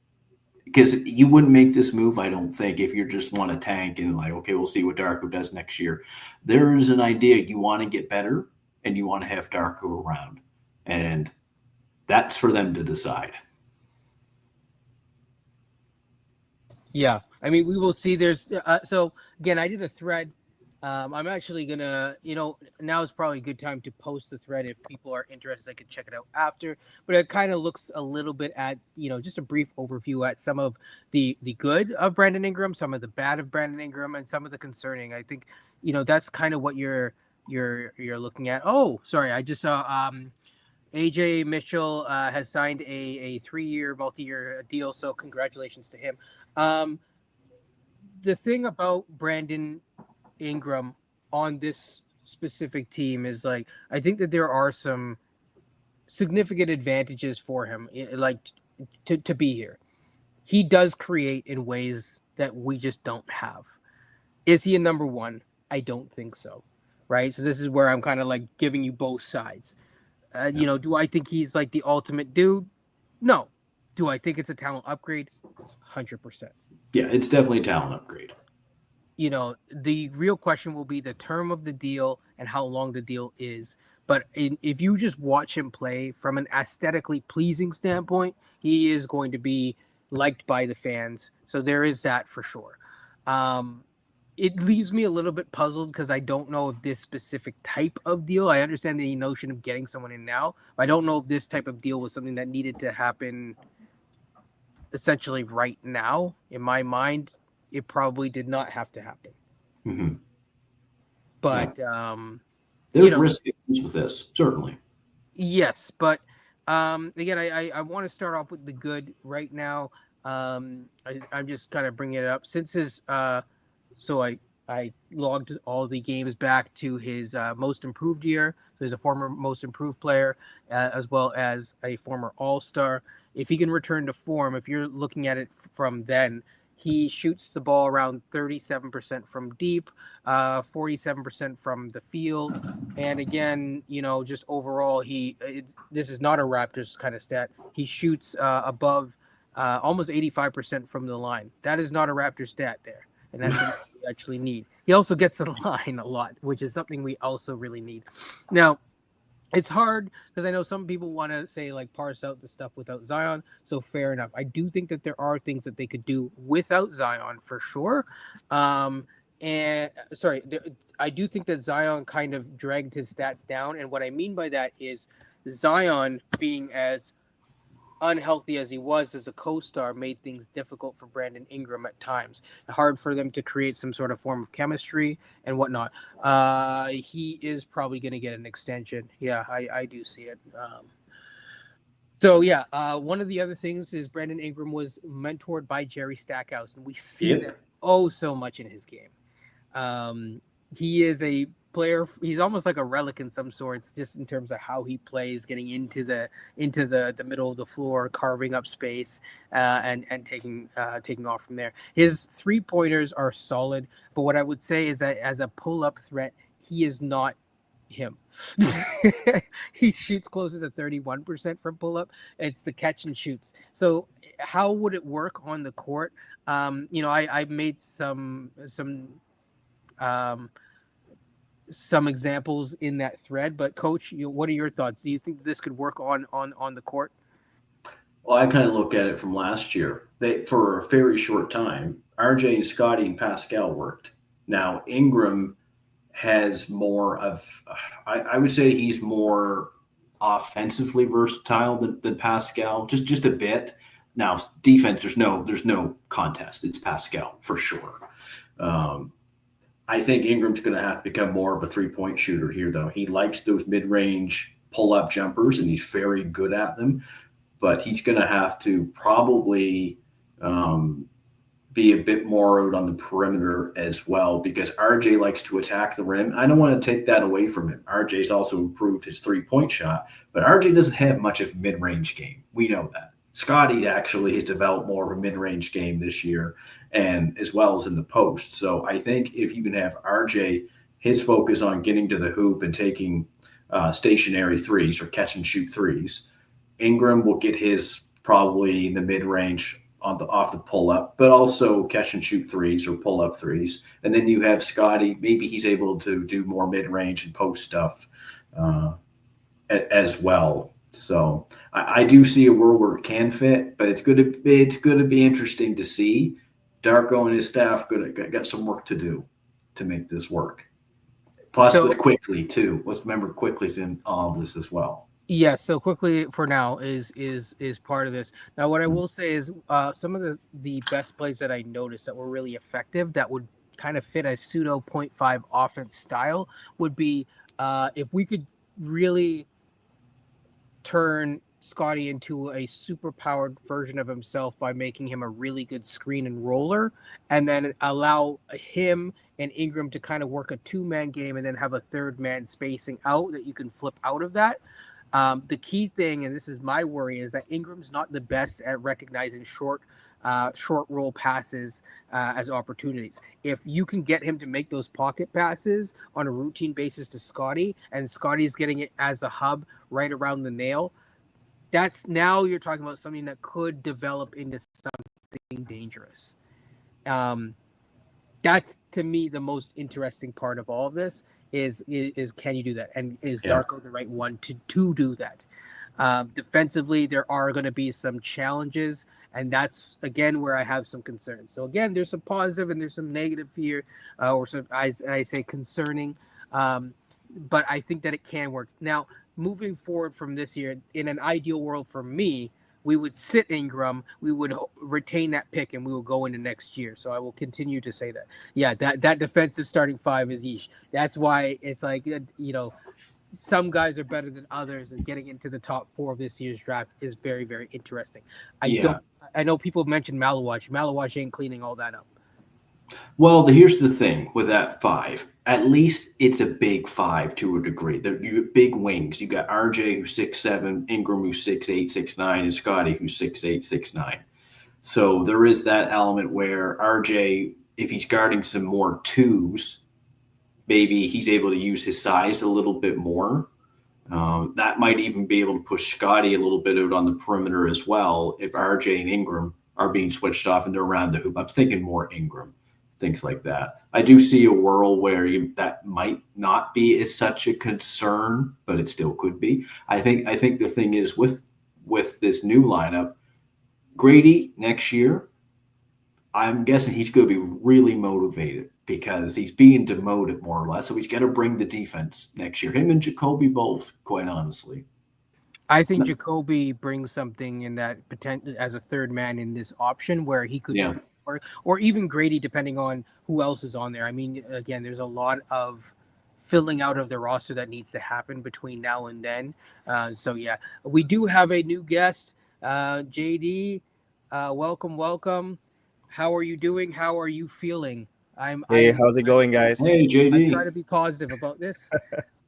Because you wouldn't make this move, I don't think, if you just want to tank and like, okay, we'll see what Darko does next year. There's an idea you want to get better and you want to have Darko around. And that's for them to decide. Yeah. I mean, we will see. There's so again, I did a thread. I'm actually gonna, now is probably a good time to post the thread if people are interested. I could check it out after. But it kind of looks a little bit at, just a brief overview at some of the good of Brandon Ingram, some of the bad of Brandon Ingram, and some of the concerning. I think, that's kind of what you're looking at. Oh, sorry, I just saw AJ Mitchell has signed a 3-year multi-year deal, so congratulations to him. The thing about Brandon Ingram on this specific team is like, I think that there are some significant advantages for him, like to be here. He does create in ways that we just don't have. Is he a number one? I don't think so. Right. So this is where I'm kind of like giving you both sides. Do I think he's like the ultimate dude? No. Do I think it's a talent upgrade? 100%. Yeah, it's definitely a talent upgrade. The real question will be the term of the deal and how long the deal is. But if you just watch him play from an aesthetically pleasing standpoint, he is going to be liked by the fans. So there is that for sure. It leaves me a little bit puzzled because I don't know if this specific type of deal, I understand the notion of getting someone in now, but I don't know if this type of deal was something that needed to happen essentially right now. In my mind, it probably did not have to happen. Mm-hmm. But there's risk with this, certainly. Yes, but again, I want to start off with the good right now. I'm just kind of bringing it up since his so I logged all the games back to his most improved year. So he's a former most improved player, as well as a former All-Star. If he can return to form, if you're looking at it from then, he shoots the ball around 37% from deep, 47% from the field. And again, just overall, this is not a Raptors kind of stat. He shoots above almost 85% from the line. That is not a Raptors stat there. And that's something we actually need. He also gets to the line a lot, which is something we also really need. Now, it's hard because I know some people want to say like parse out the stuff without Zion. So fair enough. I do think that there are things that they could do without Zion for sure. I do think that Zion kind of dragged his stats down. And what I mean by that is Zion being as unhealthy as he was as a co-star made things difficult for Brandon Ingram at times. Hard for them to create some sort of form of chemistry and whatnot. He is probably going to get an extension. Yeah, I do see it. One of the other things is Brandon Ingram was mentored by Jerry Stackhouse, and we see that so much in his game. He is a player. He's almost like a relic in some sorts, just in terms of how he plays, getting into the middle of the floor, carving up space, and taking off from there. His 3-pointers are solid, but what I would say is that as a pull-up threat, he is not him. He shoots closer to 31% from pull-up. It's the catch and shoots. So how would it work on the court? I made some examples in that thread, but Coach, what are your thoughts? Do you think this could work on the court? Well, I kind of look at it from last year. They for a very short time, RJ and Scotty and Pascal worked. Now Ingram has more of, I would say he's more offensively versatile than Pascal, just a bit. Now defense, there's no contest. It's Pascal for sure. Um, I think Ingram's going to have to become more of a 3-point shooter here, though. He likes those mid range pull up jumpers, and he's very good at them. But he's going to have to probably um, be a bit more out on the perimeter as well because RJ likes to attack the rim. I don't want to take that away from him. RJ's also improved his 3-point shot, but RJ doesn't have much of a mid range game. We know that. Scotty actually has developed more of a mid range game this year, and as well as in the post. So I think if you can have RJ, his focus on getting to the hoop and taking stationary threes or catch and shoot threes, Ingram will get his probably in the mid range on the off the pull up, but also catch and shoot threes or pull up threes. And then you have Scotty. Maybe he's able to do more mid range and post stuff as well. So I do see a world where it can fit, but it's going to be interesting to see. Darko and his staff got some work to do to make this work. Plus, with Quickly too. Let's remember Quickly's in all this as well. Yes, so Quickly for now is part of this. Now, what I will say is some of the best plays that I noticed that were really effective that would kind of fit a pseudo 0.5 offense style would be if we could really turn Scotty into a super powered version of himself by making him a really good screen and roller, and then allow him and Ingram to kind of work a 2-man game and then have a 3rd man spacing out that you can flip out of that. The key thing, and this is my worry, is that Ingram's not the best at recognizing short roll passes as opportunities. If you can get him to make those pocket passes on a routine basis to Scotty, and Scotty's getting it as a hub right around the nail, that's now you're talking about something that could develop into something dangerous. That's to me the most interesting part of all of this is can you do that, and is Darko the right one to do that? Defensively, there are going to be some challenges, and that's again where I have some concerns. So again, there's some positive and there's some negative here, or some I say concerning, but I think that it can work. Now, moving forward from this year, in an ideal world for me, we would sit Ingram, we would retain that pick, and we will go into next year. So I will continue to say that. Yeah, that defensive starting 5 is yeesh. That's why it's like, some guys are better than others, and getting into the top 4 of this year's draft is very, very interesting. I know people mentioned Malawash. Malawash ain't cleaning all that up. Well, here's the thing with that 5. At least it's a big 5 to a degree. You big wings. You got RJ who's 6'7", Ingram who's 6'8", 6'9", and Scotty who's 6'8", 6'9". So there is that element where RJ, if he's guarding some more 2s, maybe he's able to use his size a little bit more. That might even be able to push Scotty a little bit out on the perimeter as well if RJ and Ingram are being switched off and they're around the hoop. I'm thinking more Ingram. Things like that. I do see a world where that might not be as such a concern, but it still could be. I think the thing is with this new lineup, Grady next year, I'm guessing he's going to be really motivated because he's being demoted more or less. So he's got to bring the defense next year. Him and Jacoby both, quite honestly. I think Jacoby brings something in that potential as a 3rd man in this option where he could. Yeah. Or even Grady, depending on who else is on there. I mean, again, there's a lot of filling out of the roster that needs to happen between now and then. So, yeah, we do have a new guest, JD. Welcome. How are you doing? How are you feeling? How's it going, guys? Hey, JD. I try to be positive about this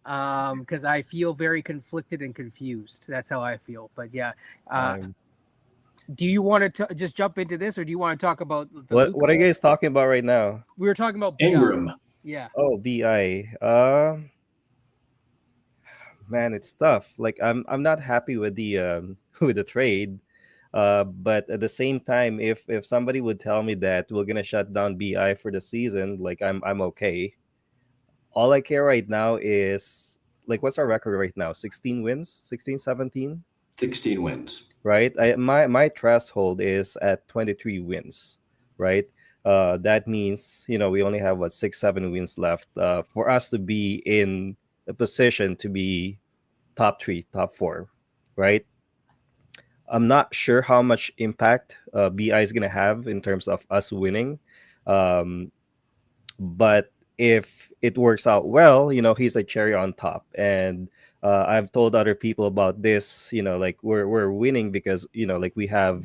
because I feel very conflicted and confused. That's how I feel. But, yeah. Do you want to just jump into this, or do you want to talk about what are you guys talking about right now? We were talking about Ingram. Yeah. Oh, BI. Man, it's tough. Like I'm not happy with the trade. But at the same time, if somebody would tell me that we're gonna shut down BI for the season, like I'm okay. All I care right now is like what's our record right now? 16 wins, 16, 17? 16 wins. right? My threshold is at 23 wins, right? That means we only have 6-7 wins left for us to be in a position to be top three, top four, right? I'm not sure how much impact BI is gonna have in terms of us winning, um, but if it works out well, he's a cherry on top. And I've told other people about this. Like we're winning because like we have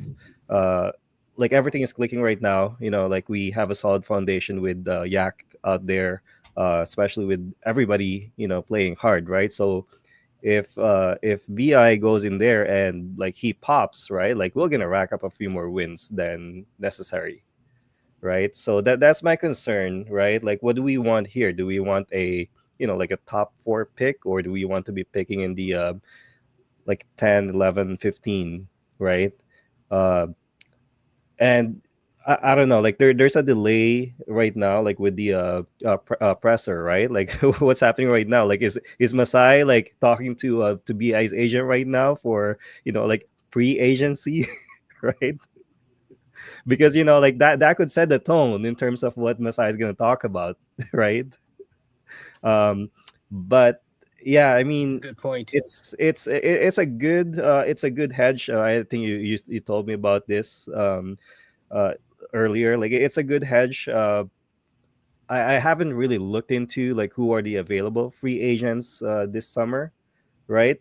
uh, like everything is clicking right now. Like we have a solid foundation with Yak out there, especially with everybody playing hard, right? So if BI goes in there and like he pops, right, like we're gonna rack up a few more wins than necessary, right? So that's my concern, right? Like what do we want here? Do we want a like a top 4 pick, or do we want to be picking in the like 10, 11, 15, right? uh and I don't know, like there's a delay right now, like with the presser, right? Like what's happening right now? Like is Masai like talking to BI's agent right now for like pre-agency, right? Because like that could set the tone in terms of what Masai is going to talk about, right? um but yeah, I mean, Good point. it's a good hedge. I think you told me about this uh earlier. Like it's a good hedge. I haven't really looked into like who are the available free agents this summer, right?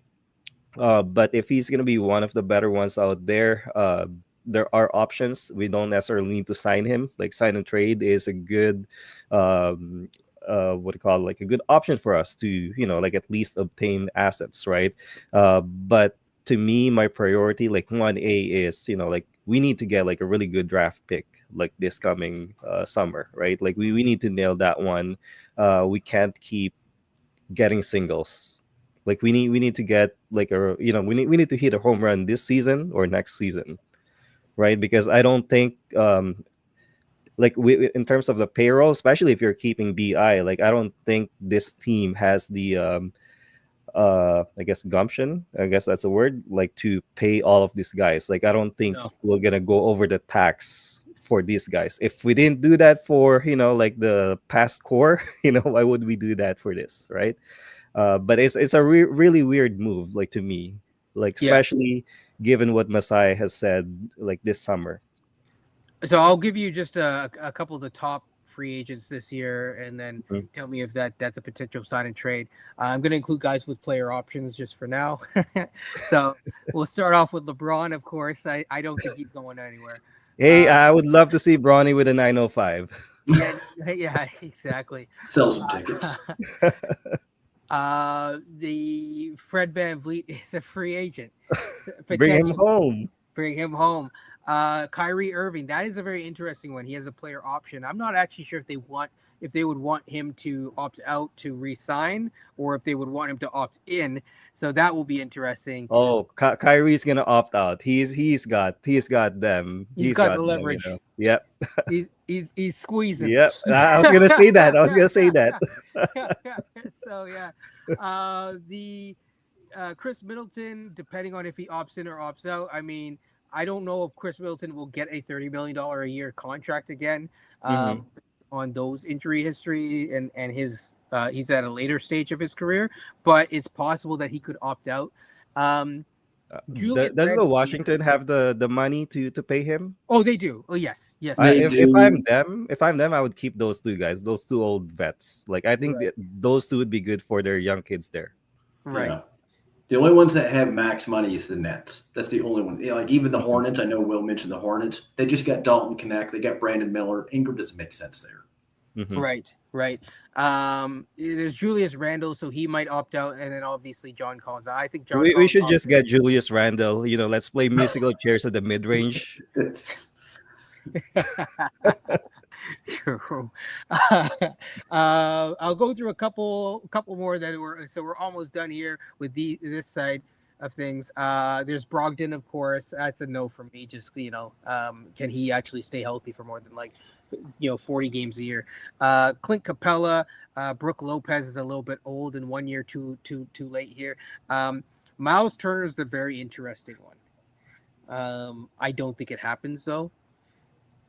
But if he's gonna be one of the better ones out there, there are options. We don't necessarily need to sign him. Like sign and trade is a good, um, what do you call it? Like a good option for us to like at least obtain assets, right? But to me, my priority, like 1A, is like we need to get like a really good draft pick like this coming summer, right? Like we need to nail that one. We can't keep getting singles. Like we need to get like we need to hit a home run this season or next season, right? Because I don't think like we in terms of the payroll, especially if you're keeping BI, like I don't think this team has the I guess gumption, I guess that's a word, like to pay all of these guys. Like I don't think No. we're gonna go over the tax for these guys. If we didn't do that for like the past core, why would we do that for this, right? But it's a really weird move, like to me, like Yeah. especially given what Masai has said like this summer. So I'll give you just a couple of the top free agents this year, and then Mhm. tell me if that's a potential sign and trade. I'm going to include guys with player options just for now. So we'll start off with LeBron, of course. I don't think he's going anywhere. Hey, Uh, I would love to see Bronny with a 905. yeah, yeah, exactly. Sell some tickets. The Fred VanVleet is a free agent. Bring him Potential- home. Bring him home. Kyrie Irving, that is a very interesting one. He has a player option. I'm not actually sure if they would want him to opt out to re-sign, or if they would want him to opt in. So that will be interesting. Oh, Kyrie's gonna opt out. He's got them. He's got the them, leverage. Yep. He's squeezing. Yep. I was gonna say that. So yeah, the Chris Middleton, depending on if he opts in or opts out. I mean, I don't know if Chris Middleton will get a $30 million a year contract again on those injury history and his he's at a later stage of his career, but it's possible that he could opt out. Julius Does the Randle Washington Sr. have the money to pay him? Oh, they do. Oh, yes. They If do. I'm them, I would keep those two guys, those two old vets. Like I think Right. those two would be good for their young kids there. Right. Yeah. The only ones that have max money is the Nets. That's the only one. Like even the Hornets. I know Will mentioned the Hornets. They just got Dalton Connect. They got Brandon Miller. Ingram doesn't make sense there. Mhm. Right. There's Julius Randle, so he might opt out, and then obviously John Collins. I think John. We Collins should just opted- get Julius Randle. Let's play musical chairs at the mid range. True. I'll go through a couple more that we're almost done here with this side of things. There's Brogdon, of course. That's a no for me. Just can he actually stay healthy for more than 40 games a year? Clint Capella, Brooke Lopez is a little bit old and 1 year too late here. Miles Turner is a very interesting one. I don't think it happens though.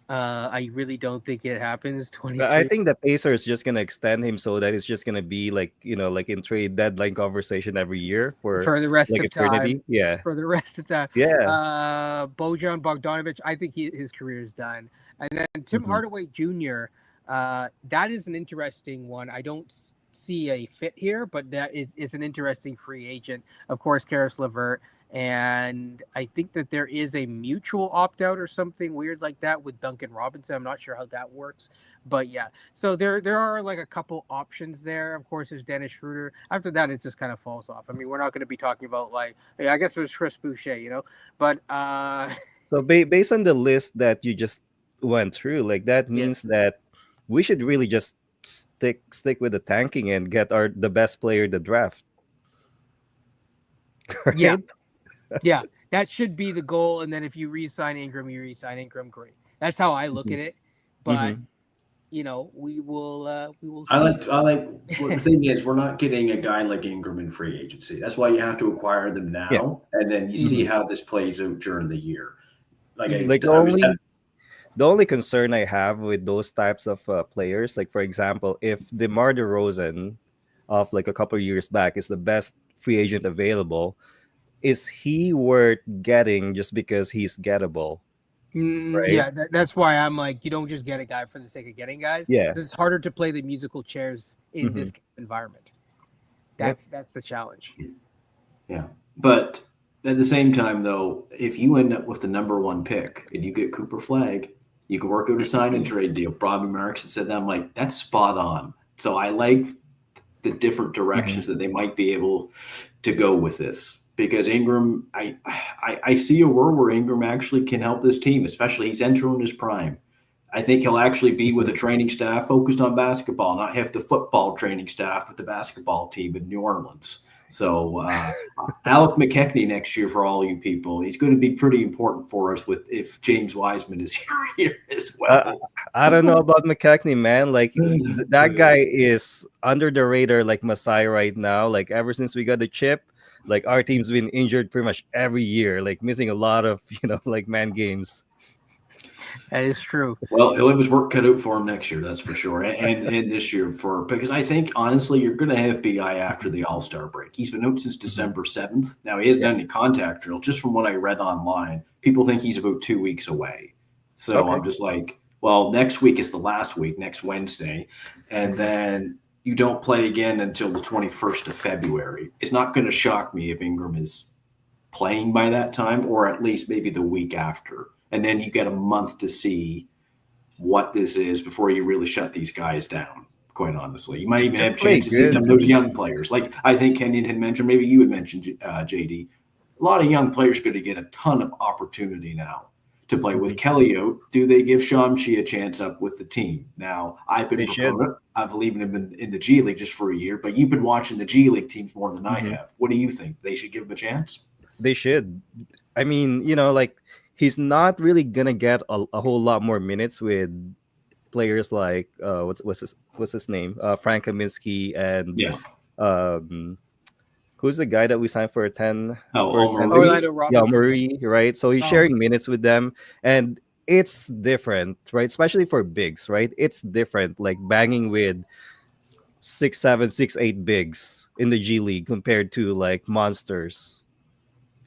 I really don't think it happens. I 23 think the Pacers just gonna extend him so that it's just gonna be like like in trade deadline conversation every year for for the rest like of time. eternity. Yeah, For the rest of time. yeah. Bojan Bogdanovic, I think his career is done. And then Tim Mhm. Hardaway Jr., that is an interesting one. I don't see a fit here, but that is an interesting free agent. Of course, Karis LeVert. And I think that there is a mutual opt out or something weird like that with Duncan Robinson. I'm not sure how that works, but yeah. So there are like a couple options there. Of course, there's Dennis Schroeder. After that, it just kind of falls off. I mean, we're not going to be talking about like, I guess it was Chris Boucher, but So based on the list that you just went through, like that means yes, that we should really just stick with the tanking and get the best player in the draft. yeah, Right? yeah, that should be the goal. And then if you re-sign Ingram, you re-sign Ingram, great. That's how I look at it. But Mhm. we will I see. like. Well, the thing is, we're not getting a guy like Ingram in free agency. That's why you have to acquire them Yeah. now, and then you see Mhm. how this plays out during the year. Like Mhm. Like I was, the only concern I have with those types of players, like for example, if DeMar DeRozan of like a couple of years back is the best free agent available, is he worth getting just because he's gettable, right? Yeah, that's why I'm like, you don't just get a guy for the sake of getting guys. Yeah. It's harder to play the musical chairs in Hmm. this environment. Yep. That's the challenge. yeah. But at the same time, though, if you end up with the number one pick and you get Cooper Flag, you can work out a sign and trade deal. Bobby Marks said that. I'm like, that's spot on. So I like the different directions that they might be able to go with this. Because Ingram, I see a world where Ingram actually can help this team, especially he's entering his prime. I think he'll actually be with a training staff focused on basketball, not have the football training staff with the basketball team in New Orleans. So Alec McKechnie next year for all you people, he's going to be pretty important for us with if James Wiseman is here as well. I don't know about McKechnie, man. Like that guy is under the radar like Masai right now. Like ever since we got the chip, like our team's been injured pretty much every year, like missing a lot of like man games. That is true. Well, he'll have his work cut out for him next year, that's for sure, and this year because I think honestly you're going to have Bi after the All Star break. He's been out since December 7th. Now he hasn't done any contact drill. Just from what I read online, people think he's about 2 weeks away. So Okay. I'm just like, well, next week is the last week, next Wednesday, and then you don't play again until the 21st of February. It's not going to shock me if Ingram is playing by that time, or at least maybe the week after. And then you get a month to see what this is before you really shut these guys down, quite honestly. You might even have a Play chance to see good. some of those young players. Like I think Kenyon had mentioned, maybe you had mentioned, JD. A lot of young players going to get a ton of opportunity now to play with Kelly out. Do they give Shamshi a chance up with the team? Now, I've been a They should. proponent. I believe in him in the G League just for a year, but you've been watching the G League teams more than I Mhm. have. What do you think? They should give him a chance? They should. I mean, like he's not really gonna get a whole lot more minutes with players like what's his name? Frank Kaminsky and Yeah. Who's the guy that we signed for 10 Oh, for Omar 10 Reed. Orlando Yeah, Robinson. Murray, right? So he's Oh. sharing minutes with them, and it's different, right? Especially for bigs, right? It's different, like banging with 6'7", 6'8" bigs in the G League compared to like monsters,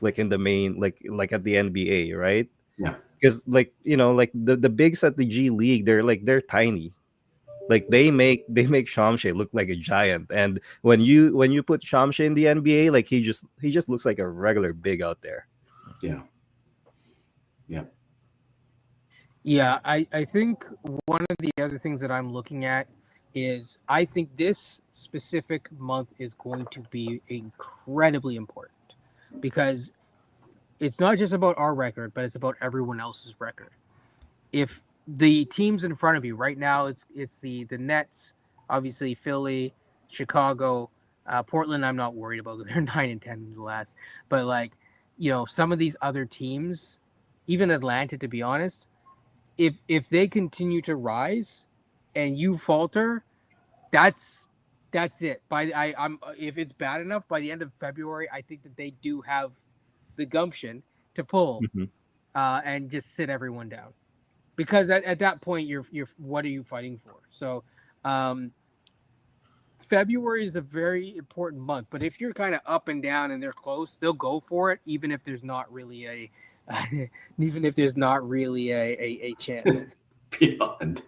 like in the main, like at the NBA, right? Yeah. Because like like the bigs at the G League, they're tiny. Like they make Shamshe look like a giant, and when you put Shamshe in the NBA, like he just looks like a regular big out there. Yeah. Yeah, I think one of the other things that I'm looking at is I think this specific month is going to be incredibly important because it's not just about our record, but it's about everyone else's record. If the teams in front of you right now, it's the Nets, obviously Philly, Chicago, Portland. I'm not worried about. They're 9-10 in the last, but like some of these other teams, even Atlanta, to be honest, if they continue to rise and you falter, that's that's it. I'm if it's bad enough by the end of February, I think that they do have the gumption to pull Mhm. and just sit everyone down, because at that point you're what are you fighting for? So February is a very important month, but if you're kind of up and down and they're close, they'll go for it, even if there's not really a even if there's not really a chance. Beyond.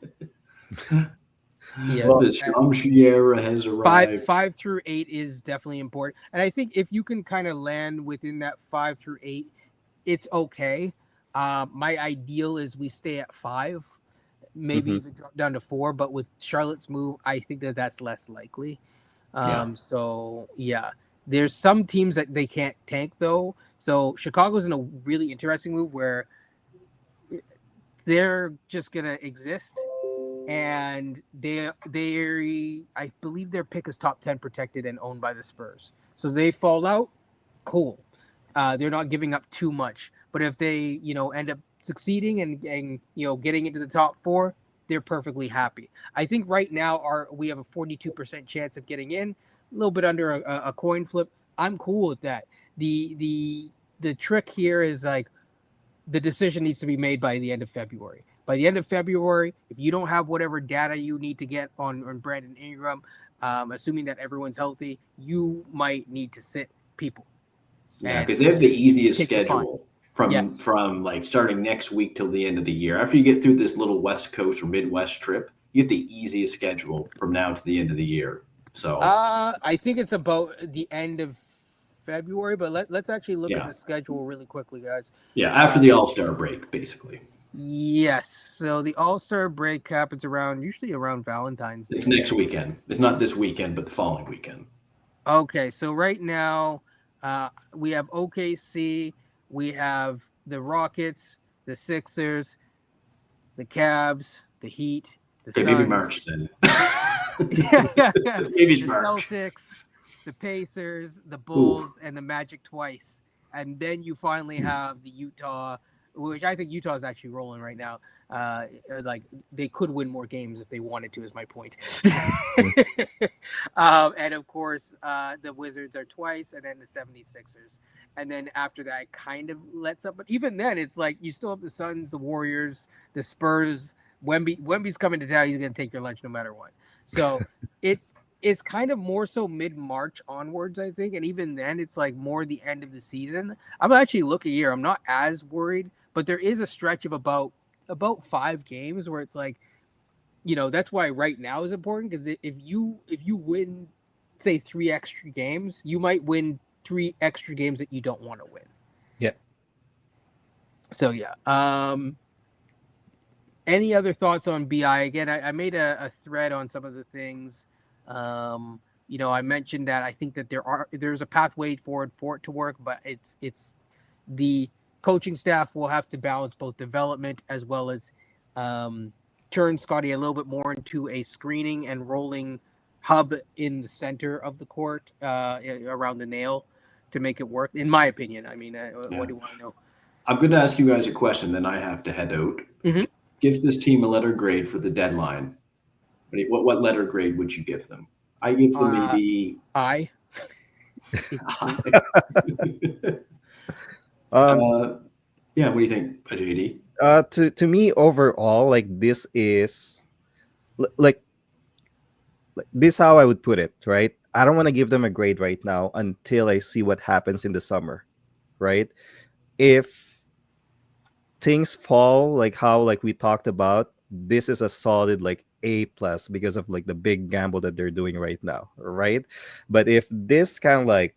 Yes. The Scrumshy era has arrived. 5 through 8 is definitely important, and I think if you can kind of land within that 5 through 8, it's okay. My ideal is we stay at 5, maybe Mhm. even drop down to 4. But with Charlotte's move, I think that that's less likely. Yeah. So yeah, there's some teams that they can't tank though. So Chicago's in a really interesting move where they're just gonna exist, and they I believe their pick is top 10 protected and owned by the Spurs. So they fall out, cool. They're not giving up too much. But if they, end up succeeding and getting into the top 4, they're perfectly happy. I think right now we have a 42% chance of getting in, a little bit under a coin flip. I'm cool with that. The trick here is like the decision needs to be made by the end of February. By the end of February, if you don't have whatever data you need to get on Brandon Ingram, assuming that everyone's healthy, you might need to sit people. Yeah, And because they have the just easiest take the fine. schedule from Yes. from like starting next week till the end of the year. After you get through this little West Coast or Midwest trip, you get the easiest schedule from now to the end of the year. So I think it's about the end of February, but let's actually look at Yeah. the schedule really quickly, guys. yeah, after the All-Star break, basically. Yes. So the All-Star break happens usually around Valentine's Day. It's next weekend. It's not this weekend, but the following weekend. Okay, so right now we have OKC, we have the Rockets, the Sixers, the Cavs, the Heat, the Okay, Suns, maybe March then. the Maybe March. Celtics, the Pacers, the Bulls, and the Magic twice. And then you finally have the Utah, which I think Utah is actually rolling right now. Like they could win more games if they wanted to, is my point. And of course, the Wizards are twice, and then the 76ers. And then after that, it kind of lets up. But even then, it's like you still have the Suns, the Warriors, the Spurs. Wemby's coming to town. He's going to take your lunch no matter what. So it's kind of more so mid-March onwards, I think. And even then, it's like more the end of the season. I'm actually looking here. I'm not as worried, but there is a stretch of about 5 games where it's like, that's why right now is important, because if you win, say 3 extra games, you might win 3 extra games that you don't want to win. Yeah. So yeah. Any other thoughts on BI? Again, I made a thread on some of the things. I mentioned that I think that there's a pathway forward for it to work, but it's the coaching staff will have to balance both development as well as turn Scotty a little bit more into a screening and rolling hub in the center of the court around the nail to make it work, in my opinion. I mean, what do you want to know? I'm going to ask you guys a question, then I have to head out. Mhm. Give this team a letter grade for the deadline. What letter grade would you give them? I give them maybe I. Yeah, what do you think, JD? To me overall, like this is like this how I would put it, right? I don't want to give them a grade right now until I see what happens in the summer, right? If things fall like how like we talked about, this is a solid like A plus because of like the big gamble that they're doing right now, right? But if this kind of like,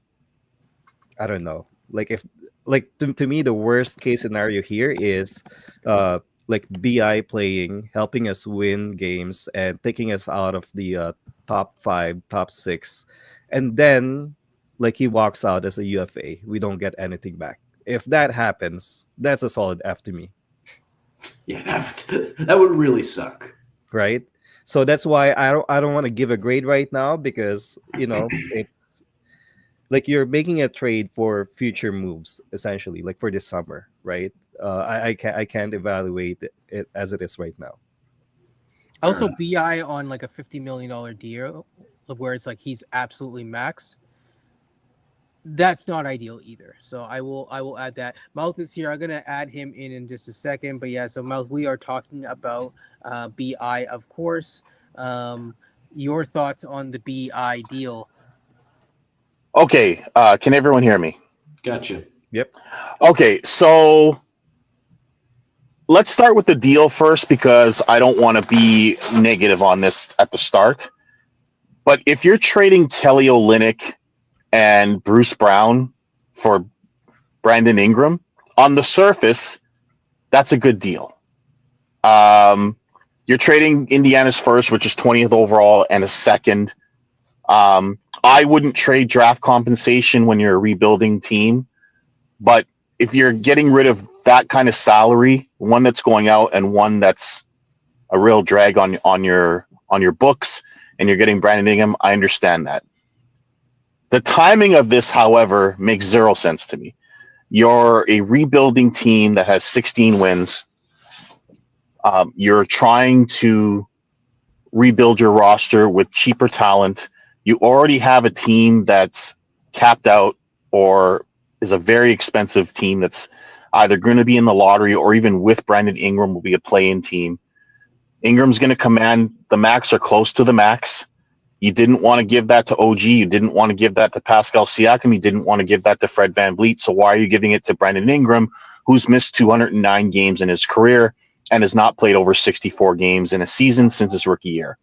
I don't know, like if like to me the worst case scenario here is like BI playing, helping us win games and taking us out of the top 5, top 6, and then like he walks out as a UFA, we don't get anything back. If that happens, that's a solid F to me. Yeah, that would really suck. Right? So that's why I don't want to give a grade right now, because it's like you're making a trade for future moves essentially, like for this summer, right? I can't evaluate it as it is right now. Also, BI on like a $50 million deal, where it's like he's absolutely maxed. That's not ideal either. So I will add that. Mouth is here. I'm gonna add him in just a second. But yeah, so Mouth, we are talking about BI, of course. Your thoughts on the BI deal? Okay, can everyone hear me? Gotcha. Yep. Okay, so let's start with the deal first because I don't want to be negative on this at the start. But if you're trading Kelly Olynyk and Bruce Brown for Brandon Ingram, on the surface, that's a good deal. You're trading Indiana's first, which is 20th overall, and a second. I wouldn't trade draft compensation when you're a rebuilding team, but if you're getting rid of that kind of salary, one that's going out and one that's a real drag on your books, and you're getting Brandon Ingram, I understand that. The timing of this, however, makes zero sense to me. You're a rebuilding team that has 16 wins. You're trying to rebuild your roster with cheaper talent. You already have a team that's capped out or is a very expensive team that's either going to be in the lottery or even with Brandon Ingram will be a play-in team. Ingram's going to command the max or close to the max. You didn't want to give that to OG. You didn't want to give that to Pascal Siakam. You didn't want to give that to Fred VanVleet. So why are you giving it to Brandon Ingram, who's missed 209 games in his career and has not played over 64 games in a season since his rookie year?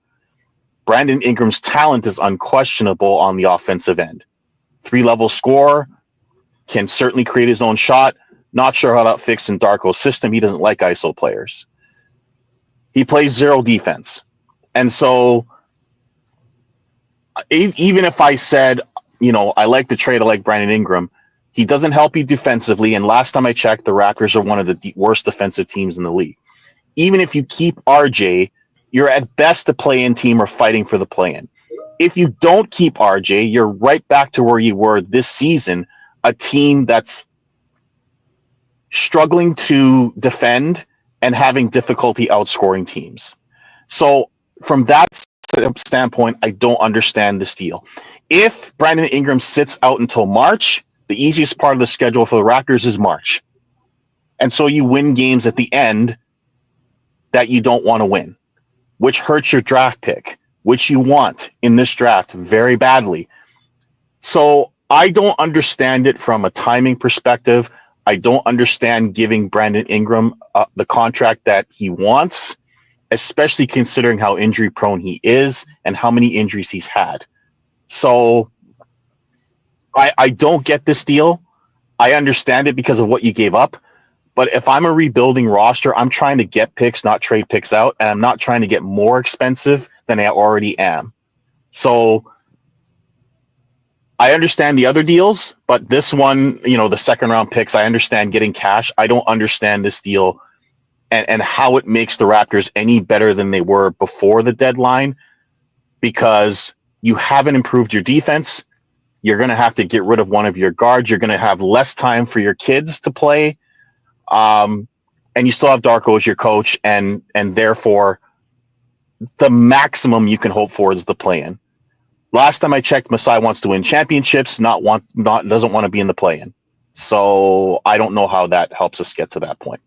Brandon Ingram's talent is unquestionable on the offensive end. 3-level scorer, can certainly create his own shot. Not sure how that fits in Darko's system. He doesn't like ISO players. He plays zero defense. And so even if I said, I like the trade, I like Brandon Ingram, he doesn't help you defensively. And last time I checked, the Raptors are one of the worst defensive teams in the league. Even if you keep RJ, you're at best a play-in team or fighting for the play-in. If you don't keep RJ, you're right back to where you were this season, a team that's struggling to defend and having difficulty outscoring teams. So from that standpoint, I don't understand this deal. If Brandon Ingram sits out until March, the easiest part of the schedule for the Raptors is March. And so you win games at the end that you don't want to win, which hurts your draft pick, which you want in this draft very badly. So I don't understand it from a timing perspective. I don't understand giving Brandon Ingram the contract that he wants, especially considering how injury prone he is and how many injuries he's had. So I don't get this deal. I understand it because of what you gave up. But if I'm a rebuilding roster, I'm trying to get picks, not trade picks out. And I'm not trying to get more expensive than I already am. So I understand the other deals, but this one, the second round picks, I understand getting cash. I don't understand this deal and how it makes the Raptors any better than they were before the deadline, because you haven't improved your defense. You're going to have to get rid of one of your guards. You're going to have less time for your kids to play. And you still have Darko as your coach, and therefore the maximum you can hope for is the play-in. Last time I checked, Masai wants to win championships, doesn't want to be in the play-in. So I don't know how that helps us get to that point.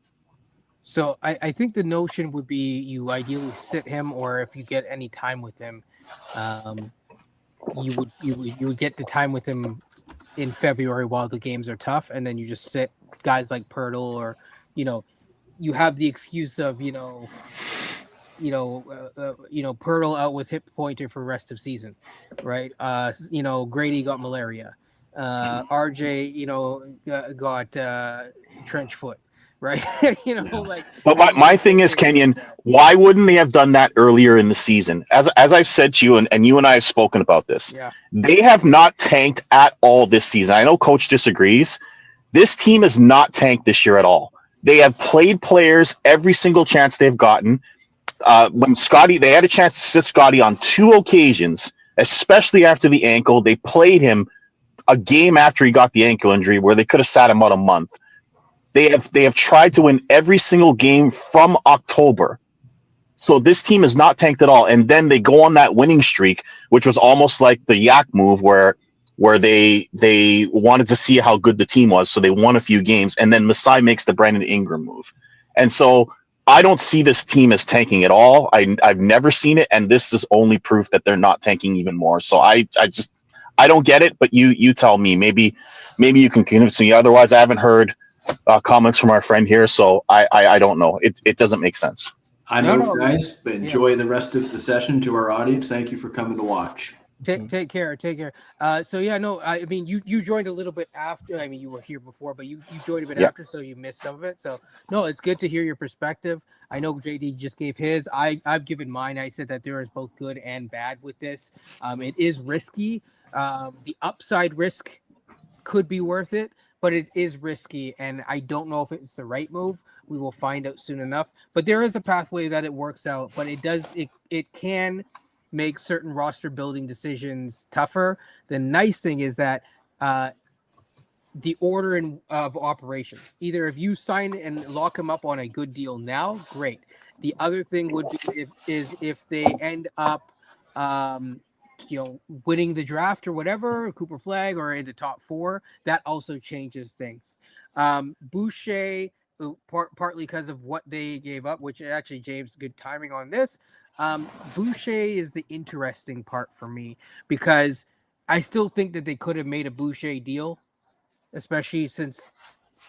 So I think the notion would be you ideally sit him, or if you get any time with him, you would get the time with him in February while the games are tough, and then you just sit guys like Pirtle, or you have the excuse of Pirtle out with hip pointer for rest of season, right? Grady got malaria, RJ got trench foot, right? But my thing is, Kenyon, why wouldn't they have done that earlier in the season? As I've said to you, and you and I have spoken about this, They have not tanked at all this season. I know Coach disagrees. This team has not tanked this year at all. They have played players every single chance they've gotten. When they had a chance to sit Scotty on 2 occasions, especially after the ankle. They played him a game after he got the ankle injury where they could have sat him out a month. They have tried to win every single game from October. So this team is not tanked at all. And then they go on that winning streak, which was almost like the Yak move where they wanted to see how good the team was. So they won a few games. And then Masai makes the Brandon Ingram move. And so I don't see this team as tanking at all. I've never seen it. And this is only proof that they're not tanking even more. So I don't get it, but you tell me. Maybe you can convince me. Otherwise, I haven't heard comments from our friend here, so I don't know. It doesn't make sense. I know, No. guys, but enjoy the rest of the session. To our audience, thank you for coming to watch. Take care. So yeah, no, I mean you joined a little bit after. I mean you were here before, but you joined a bit after, so you missed some of it. So no, it's good to hear your perspective. I know JD just gave his. I've given mine. I said that there is both good and bad with this. It is risky. The upside risk could be worth it, but it is risky, and I don't know if it's the right move. We will find out soon enough. But there is a pathway that it works out, but it can make certain roster building decisions tougher. The nice thing is that the order of operations, either if you sign and lock him up on a good deal now, great. The other thing would be if they end up winning the draft or whatever, Cooper Flag or in the top 4, that also changes things. Boucher, partly because of what they gave up, which actually, James, good timing on this. Boucher is the interesting part for me because I still think that they could have made a Boucher deal, especially since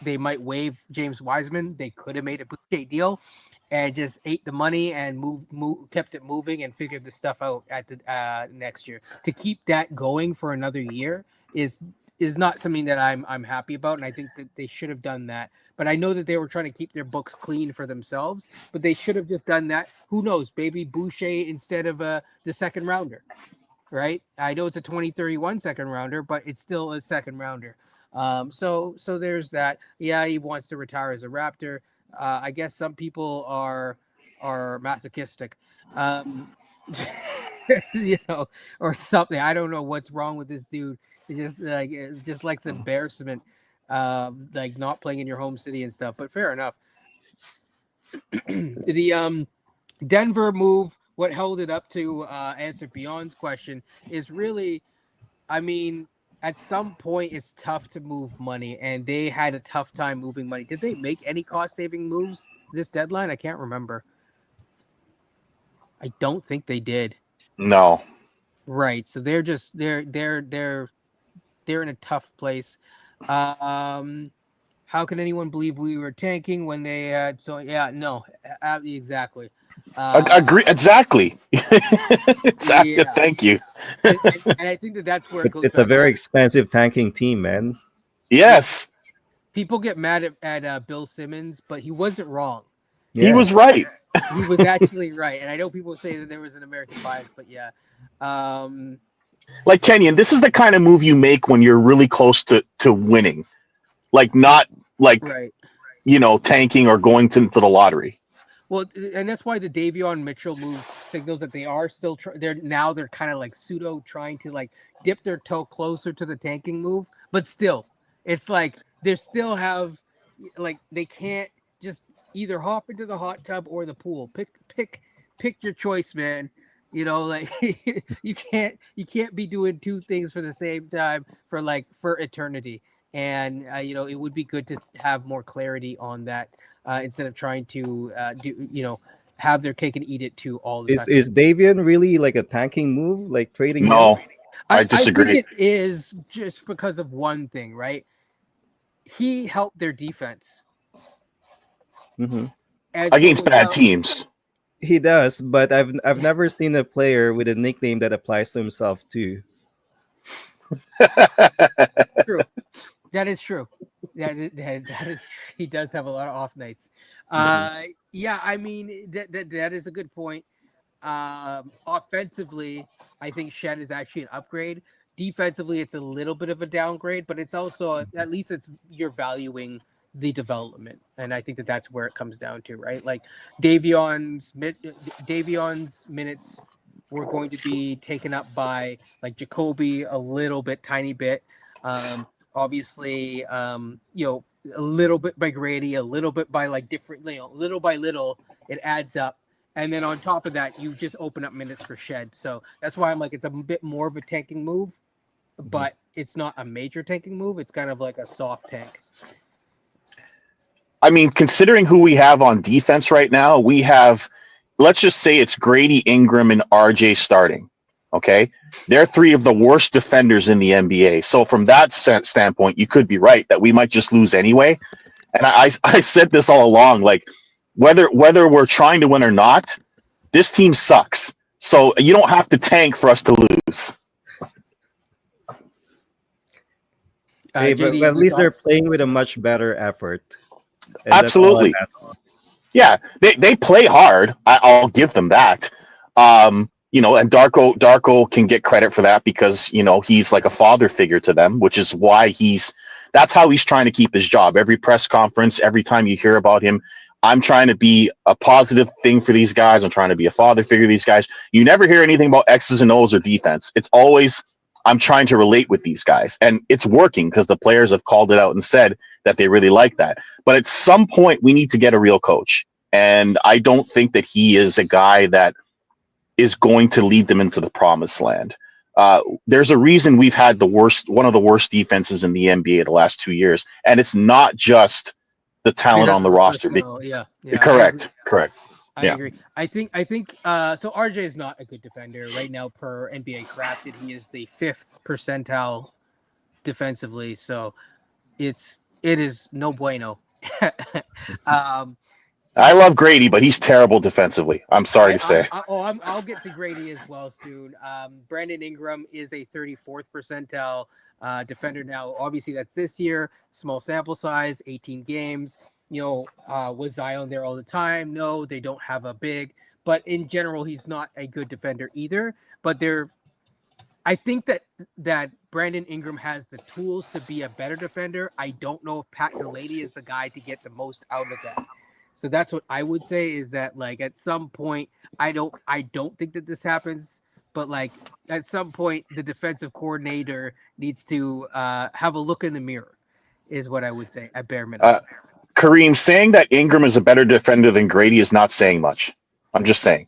they might waive James Wiseman. They could have made a Boucher deal and just ate the money and kept it moving and figured the stuff out at the next year. To keep that going for another year is not something that I'm happy about, and I think that they should have done that. But I know that they were trying to keep their books clean for themselves, but they should have just done that. Who knows? Maybe Boucher instead of the second rounder, right? I know it's a 2031 second rounder, but it's still a second rounder. So there's that. Yeah, he wants to retire as a Raptor. I guess some people are masochistic, or something. I don't know what's wrong with this dude. It just likes embarrassment, like not playing in your home city and stuff. But fair enough. The Denver move, what held it up to answer Beyond's question is really, I mean, at some point it's tough to move money, and they had a tough time moving money. Did they make any cost-saving moves this deadline? I can't remember. I don't think they did. No. Right. So they're in a tough place. How can anyone believe we were tanking when they had? So yeah, no, exactly. Agree. Exactly. Exactly. Yeah. Thank you. and I think that's where It's a very expensive tanking team, man. Yes. People get mad at Bill Simmons, but he wasn't wrong. Yeah. He was right. He was actually right. And I know people say that there was an American bias, but yeah. Like Kenyon, this is the kind of move you make when you're really close to winning, like not like right. Tanking or going to the lottery. Well, and that's why the Davion Mitchell move signals that they are still they're kind of like pseudo trying to like dip their toe closer to the tanking move, but still, it's like they still have like they can't just either hop into the hot tub or the pool. Pick your choice, man. Like you can't be doing two things for the same time for eternity. And it would be good to have more clarity on that instead of trying to have their cake and eat it too all the time. Is Davion really like a tanking move, like trading? No, I disagree. I think it is just because of one thing, right? He helped their defense against bad teams. He does, but I've never seen a player with a nickname that applies to himself too. True. That is true. That is. He does have a lot of off nights. Yeah, I mean that is a good point. Offensively, I think Shed is actually an upgrade. Defensively, it's a little bit of a downgrade, but it's also at least you're valuing the development, and I think that's where it comes down to, right? Like Davion's minutes were going to be taken up by like Jacoby a little bit, tiny bit. Obviously, a little bit by Grady, a little bit by like different, little by little, it adds up. And then on top of that, you just open up minutes for Shed. So that's why I'm like, it's a bit more of a tanking move, but it's not a major tanking move. It's kind of like a soft tank. I mean, considering who we have on defense right now, we have, let's just say it's Grady, Ingram, and RJ starting. Okay. They're three of the worst defenders in the NBA. So from that standpoint, you could be right that we might just lose anyway. And I said this all along, like whether we're trying to win or not, this team sucks. So you don't have to tank for us to lose. Hey, but JD, at any least they're thoughts? playing with a much better effort. And that's all Absolutely. I'm asking. Yeah, they play hard. I'll give them that. You know, and Darko can get credit for that because, you know, he's like a father figure to them, which is why that's how he's trying to keep his job. Every press conference, every time you hear about him, I'm trying to be a positive thing for these guys. I'm trying to be a father figure to these guys. You never hear anything about X's and O's or defense. It's always, I'm trying to relate with these guys. And it's working because the players have called it out and said that they really like that. But at some point, we need to get a real coach. And I don't think that he is a guy that is going to lead them into the promised land. There's a reason we've had one of the worst defenses in the NBA the last 2 years. And it's not just the talent Because on the of roster. personnel, yeah, Correct. I Yeah. agree. I think so RJ is not a good defender right now per NBA Crafted. He is the 5th percentile defensively, so it is no bueno. I love Grady, but he's terrible defensively. I'm sorry to say. I'll get to Grady as well soon. Brandon Ingram is a 34th percentile defender now. Obviously, that's this year. Small sample size, 18 games. You know, was Zion there all the time? No, they don't have a big. But in general, he's not a good defender either. But I think that Brandon Ingram has the tools to be a better defender. I don't know if Pat Delaney is the guy to get the most out of that. So that's what I would say is that like at some point I don't think that this happens, but like at some point the defensive coordinator needs to have a look in the mirror, is what I would say at bare minimum. Kareem, saying that Ingram is a better defender than Grady is not saying much. I'm just saying.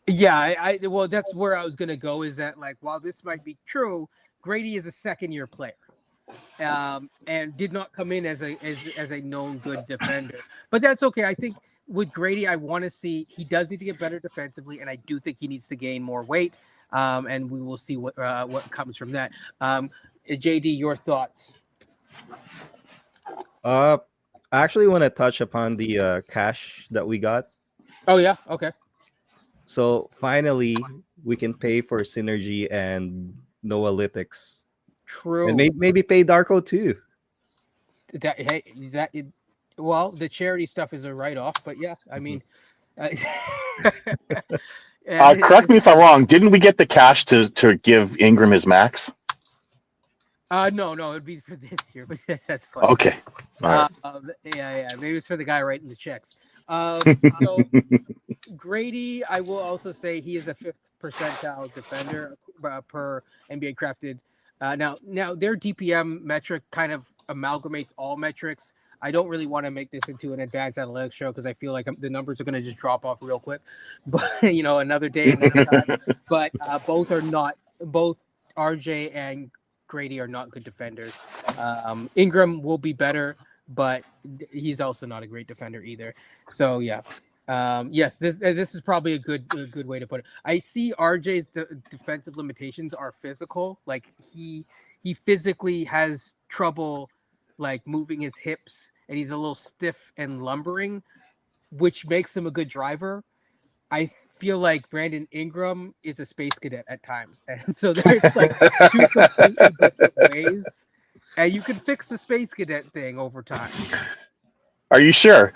Yeah, well that's where I was gonna go is that like while this might be true, Grady is a second-year player. And did not come in as a known good defender. But that's okay. I think with Grady, I want to see he does need to get better defensively, and I do think he needs to gain more weight. And we will see what comes from that. JD, your thoughts? I actually want to touch upon the cash that we got. Oh yeah, okay. So finally, we can pay for Synergy and Noalytics. True. And maybe pay Darko too. Well, the charity stuff is a write-off, but yeah, I mean, Correct me if I'm wrong. Didn't we get the cash to give Ingram his max? No, it'd be for this year, but that's fine. Okay. All right. Yeah. Maybe it's for the guy writing the checks. So Grady, I will also say he is a 5th percentile defender per NBA Crafted. Now their DPM metric kind of amalgamates all metrics. I don't really want to make this into an advanced analytics show because I feel like the numbers are going to just drop off real quick. But another day, another time. But both RJ and Grady are not good defenders. Ingram will be better, but he's also not a great defender either. So yeah. Yes, this is probably a good way to put it. I see RJ's defensive limitations are physical. Like he physically has trouble like moving his hips, and he's a little stiff and lumbering, which makes him a good driver. I feel like Brandon Ingram is a space cadet at times, and so there's like 2 completely different ways, and you can fix the space cadet thing over time. Are you sure?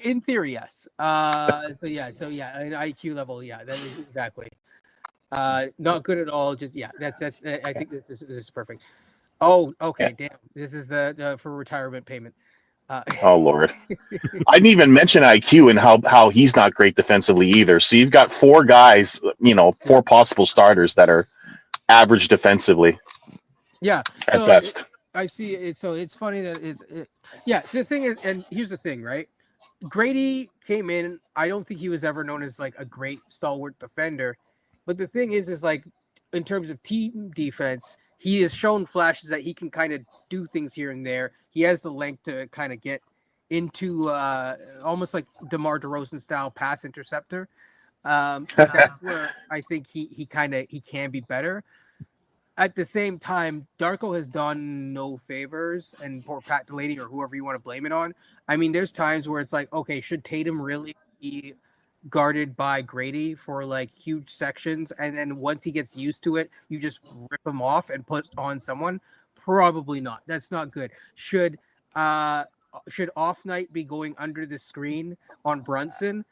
In theory, yes. So yeah, an IQ level, yeah, that is exactly. Not good at all. Just yeah, that's. I think this is perfect. Oh, okay, yeah. Damn. This is the for retirement payment. Oh Lord, I didn't even mention IQ and how he's not great defensively either. So you've got 4 guys, 4 possible starters that are average defensively. Yeah, at best. I see it. So it's funny that yeah. The thing is, and here's the thing, right? Grady came in. I don't think he was ever known as like a great stalwart defender, but the thing is like in terms of team defense, he has shown flashes that he can kind of do things here and there. He has the length to kind of get into almost like DeMar DeRozan style pass interceptor. So that's where I think he can be better. At the same time, Darko has done no favors, and poor Pat Delaney or whoever you want to blame it on. I mean, there's times where it's like, okay, should Tatum really be guarded by Grady for like huge sections, and then once he gets used to it, you just rip him off and put on someone? Probably not. That's not good. Should Off Night be going under the screen on Brunson?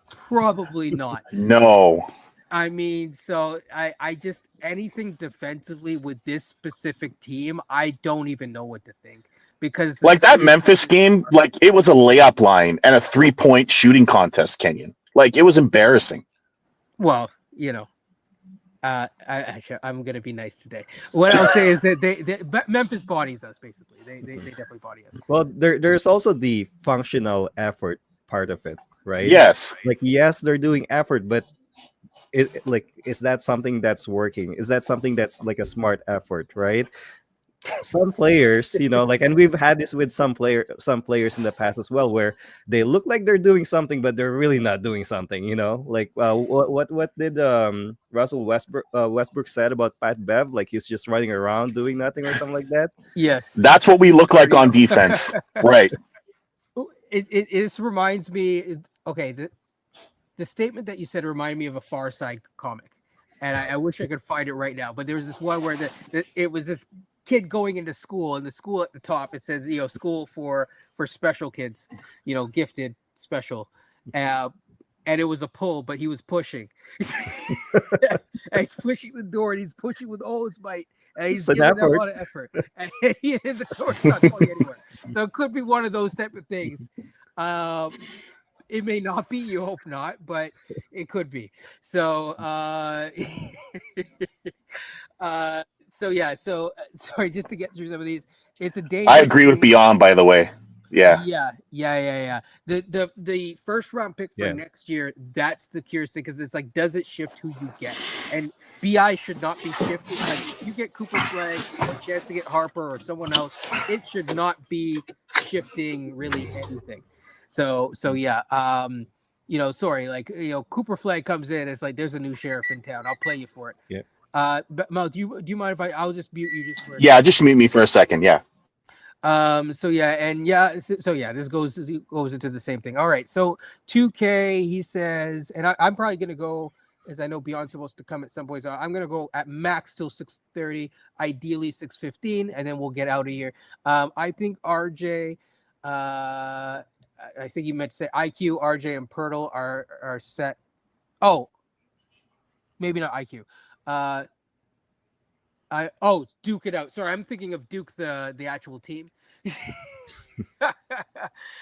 Probably not. No. I mean, so I just anything defensively with this specific team, I don't even know what to think because Like that Memphis game, like it was a layup line and a 3-point shooting contest, Kenyon. Like it was embarrassing. Well, I'm gonna be nice today. What I'll say is that Memphis bodies us basically. They definitely body us. Well, there's also the functional effort part of it, right? Yes. Like yes, they're doing effort, but is that something that's working? Is that something that's like a smart effort, right? Some players, like, and we've had this with some players in the past as well, where they look like they're doing something, but they're really not doing something. Like what did Russell Westbrook said about Pat Bev? Like he's just running around doing nothing or something like that. Yes, That's what we look like on defense, right? It reminds me. Okay, the statement that you said reminded me of a Far Side comic, and I wish I could find it right now. But there was this one where it was this kid going into school, and the school at the top it says school for special kids, gifted special, and it was a pull, but he was pushing. And he's pushing the door, and he's pushing with all his might, and he's giving a lot of effort, and the door's not going anywhere. So it could be one of those type of things. It may not be, you hope not, but it could be. So, sorry, just to get through some of these, it's a dangerous. I agree with Beyond, by the way. Yeah. Yeah. The first round pick for next year, that's the curious thing, because it's like, does it shift who you get? And BI should not be shifted. Like, if you get Cooper Flag, a chance to get Harper or someone else, it should not be shifting really anything. So yeah, sorry, like, Cooper Flag comes in, it's like, there's a new sheriff in town. I'll play you for it. Yeah. But Mel, do you mind if I'll just mute you just for Just mute me for a second. Yeah. this goes into the same thing. All right. So 2K, he says, and I'm probably going to go, as I know Beyond's supposed to come at some point. So I'm going to go at max till 6:30, ideally 6:15, and then we'll get out of here. I think RJ, I think you meant to say IQ, RJ, and Pirtle are set. Oh, maybe not IQ. Duke it out. Sorry, I'm thinking of Duke, the actual team.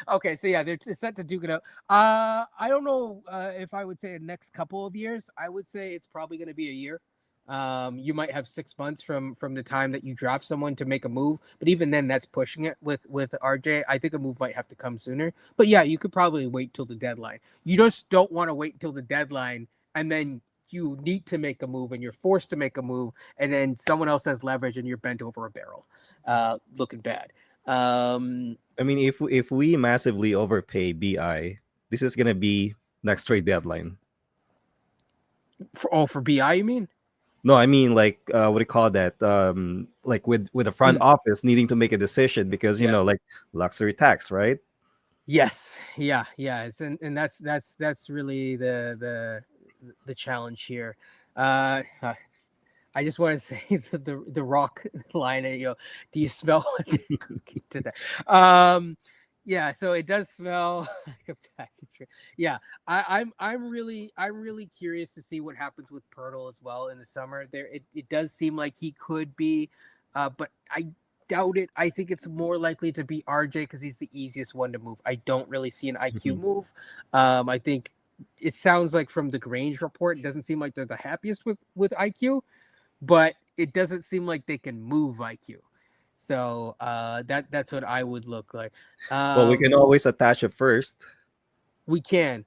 Okay, so yeah, they're set to duke it out. I don't know if I would say the next couple of years. I would say it's probably going to be a year. You might have 6 months from the time that you draft someone to make a move, but even then, that's pushing it with RJ. I think a move might have to come sooner. But yeah, you could probably wait till the deadline. You just don't want to wait until the deadline and then you need to make a move and you're forced to make a move, and then someone else has leverage and you're bent over a barrel, looking bad. I mean, if we massively overpay BI, this is gonna be next trade deadline. For BI, you mean? No, I mean, like, what do you call that? Like with the front office needing to make a decision because like luxury tax, right? Yes, yeah. It's and that's really the challenge here. I just want to say the Rock line, do you smell what they're cooking today? Yeah, so it does smell like a package. Yeah, I'm really curious to see what happens with Pirtle as well in the summer. It does seem like he could be, but I doubt it. I think it's more likely to be RJ because he's the easiest one to move. I don't really see an IQ move. I think it sounds like from the Grange report, it doesn't seem like they're the happiest with IQ, but it doesn't seem like they can move IQ. So that's what I would look like. Well, we can always attach a first. We can.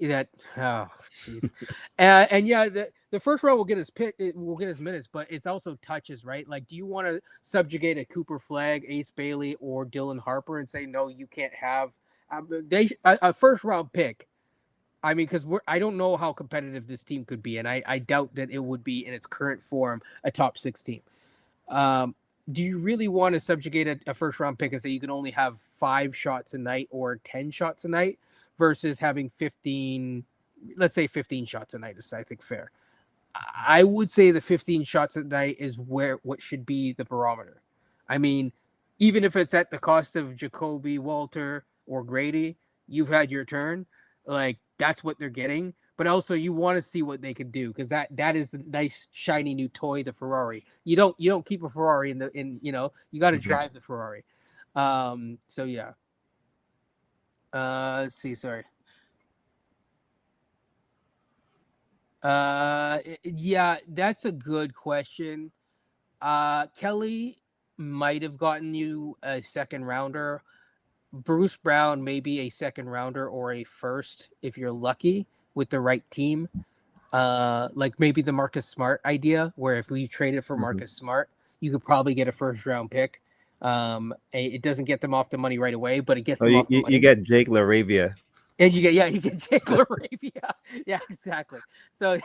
That. Oh, jeez. And yeah, the first round will get his pick. Will get his minutes, but it's also touches, right? Like, do you want to subjugate a Cooper Flag, Ace Bailey, or Dylan Harper and say no, you can't have a first round pick? I mean, because I don't know how competitive this team could be, and I doubt that it would be in its current form a top 6 team. Do you really want to subjugate a first round pick and say you can only have 5 shots a night or 10 shots a night versus having 15, let's say 15 shots a night is, I think, fair. I would say the 15 shots a night is what should be the barometer. I mean, even if it's at the cost of Jacoby, Walter, or Grady, you've had your turn. Like, that's what they're getting. But also you want to see what they can do, because that is the nice shiny new toy, the Ferrari. You don't keep a Ferrari you got to drive the Ferrari. So yeah. Let's see, sorry. Yeah, that's a good question. Kelly might have gotten you a second rounder. Bruce Brown maybe a second rounder or a first if you're lucky with the right team. Like maybe the Marcus Smart idea, where if we traded for Marcus Smart, you could probably get a first round pick. It doesn't get them off the money right away, but it gets them off the money. You get Jake LaRavia. And you get Jake LaRavia. Yeah, exactly. So,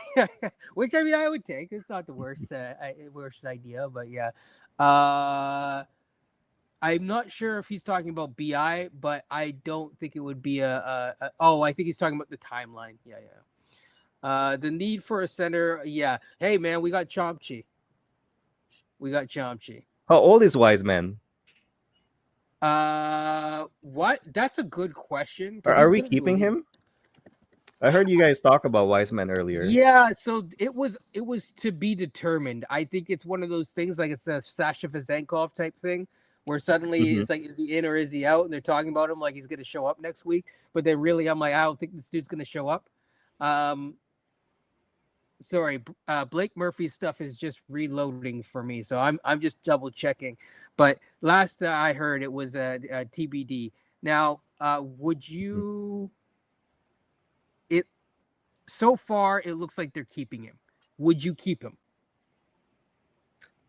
which I mean, I would take. It's not the worst idea, but yeah. I'm not sure if he's talking about BI, but I don't think it would be I think he's talking about the timeline. Yeah. The need for a center. Yeah. Hey, man, we got Chomchi. How old is Wiseman? What? That's a good question. Are we keeping him? I heard you guys talk about Wiseman earlier. Yeah, so it was to be determined. I think it's one of those things, like it's a Sasha Vezenkov type thing, where suddenly it's like, is he in or is he out? And they're talking about him like he's going to show up next week. But then really, I'm like, I don't think this dude's going to show up. Sorry, Blake Murphy's stuff is just reloading for me, so I'm just double checking. But last I heard, it was a TBD. Now, would you? So far, it looks like they're keeping him. Would you keep him?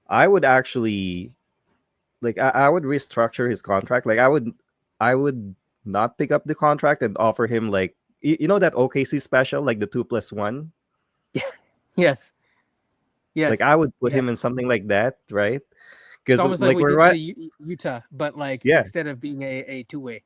I would actually, like, I would restructure his contract. Like, I would not pick up the contract and offer him, like, you know, that OKC special, like the 2+1. Yes. Like, I would put him in something like that, right? Because almost like we did to Utah, but like instead of being a two-way.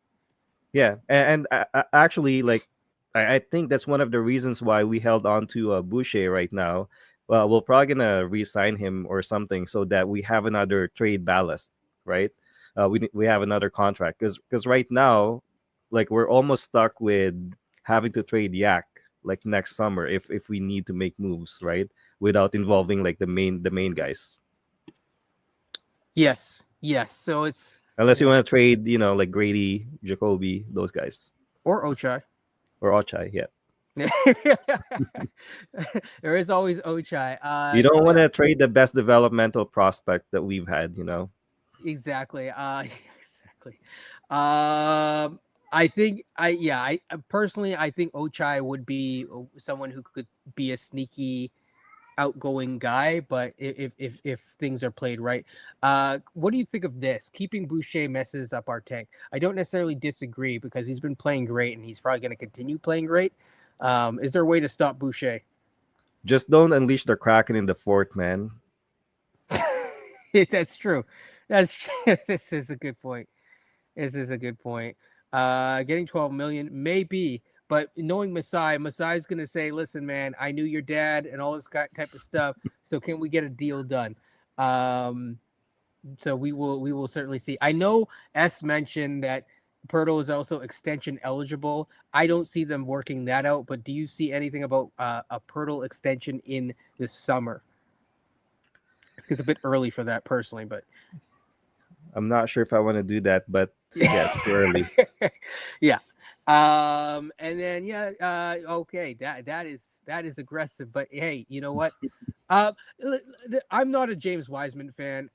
Yeah, and actually, like, I think that's one of the reasons why we held on to Boucher right now. Well, we're probably gonna re-sign him or something so that we have another trade ballast, right? We have another contract because right now, like, we're almost stuck with having to trade Yak like next summer if we need to make moves, right? Without involving like the main guys. Yes. So it's unless you want to trade, like Grady, Jacoby, those guys, or Ochai. Yeah. There is always Ochai. You don't want to trade the best developmental prospect that we've had, Exactly. Exactly. I think I personally think Ochai would be someone who could be a sneaky outgoing guy, but if things are played right. What do you think of this? Keeping Boucher messes up our tank. I don't necessarily disagree because he's been playing great and he's probably going to continue playing great. Is there a way to stop Boucher? Just don't unleash the Kraken in the fourth, man. That's true. This is a good point. Getting 12 million, maybe. But knowing Masai's going to say, listen, man, I knew your dad and all this type of stuff. So can we get a deal done? So we will certainly see. I know S mentioned that Poeltl is also extension eligible. I don't see them working that out. But do you see anything about a Poeltl extension in the summer? It's a bit early for that personally, but I'm not sure if I want to do that. But yeah, it's too early. Yeah. And then okay, that is aggressive, but hey, you know what? I'm not a James Wiseman fan.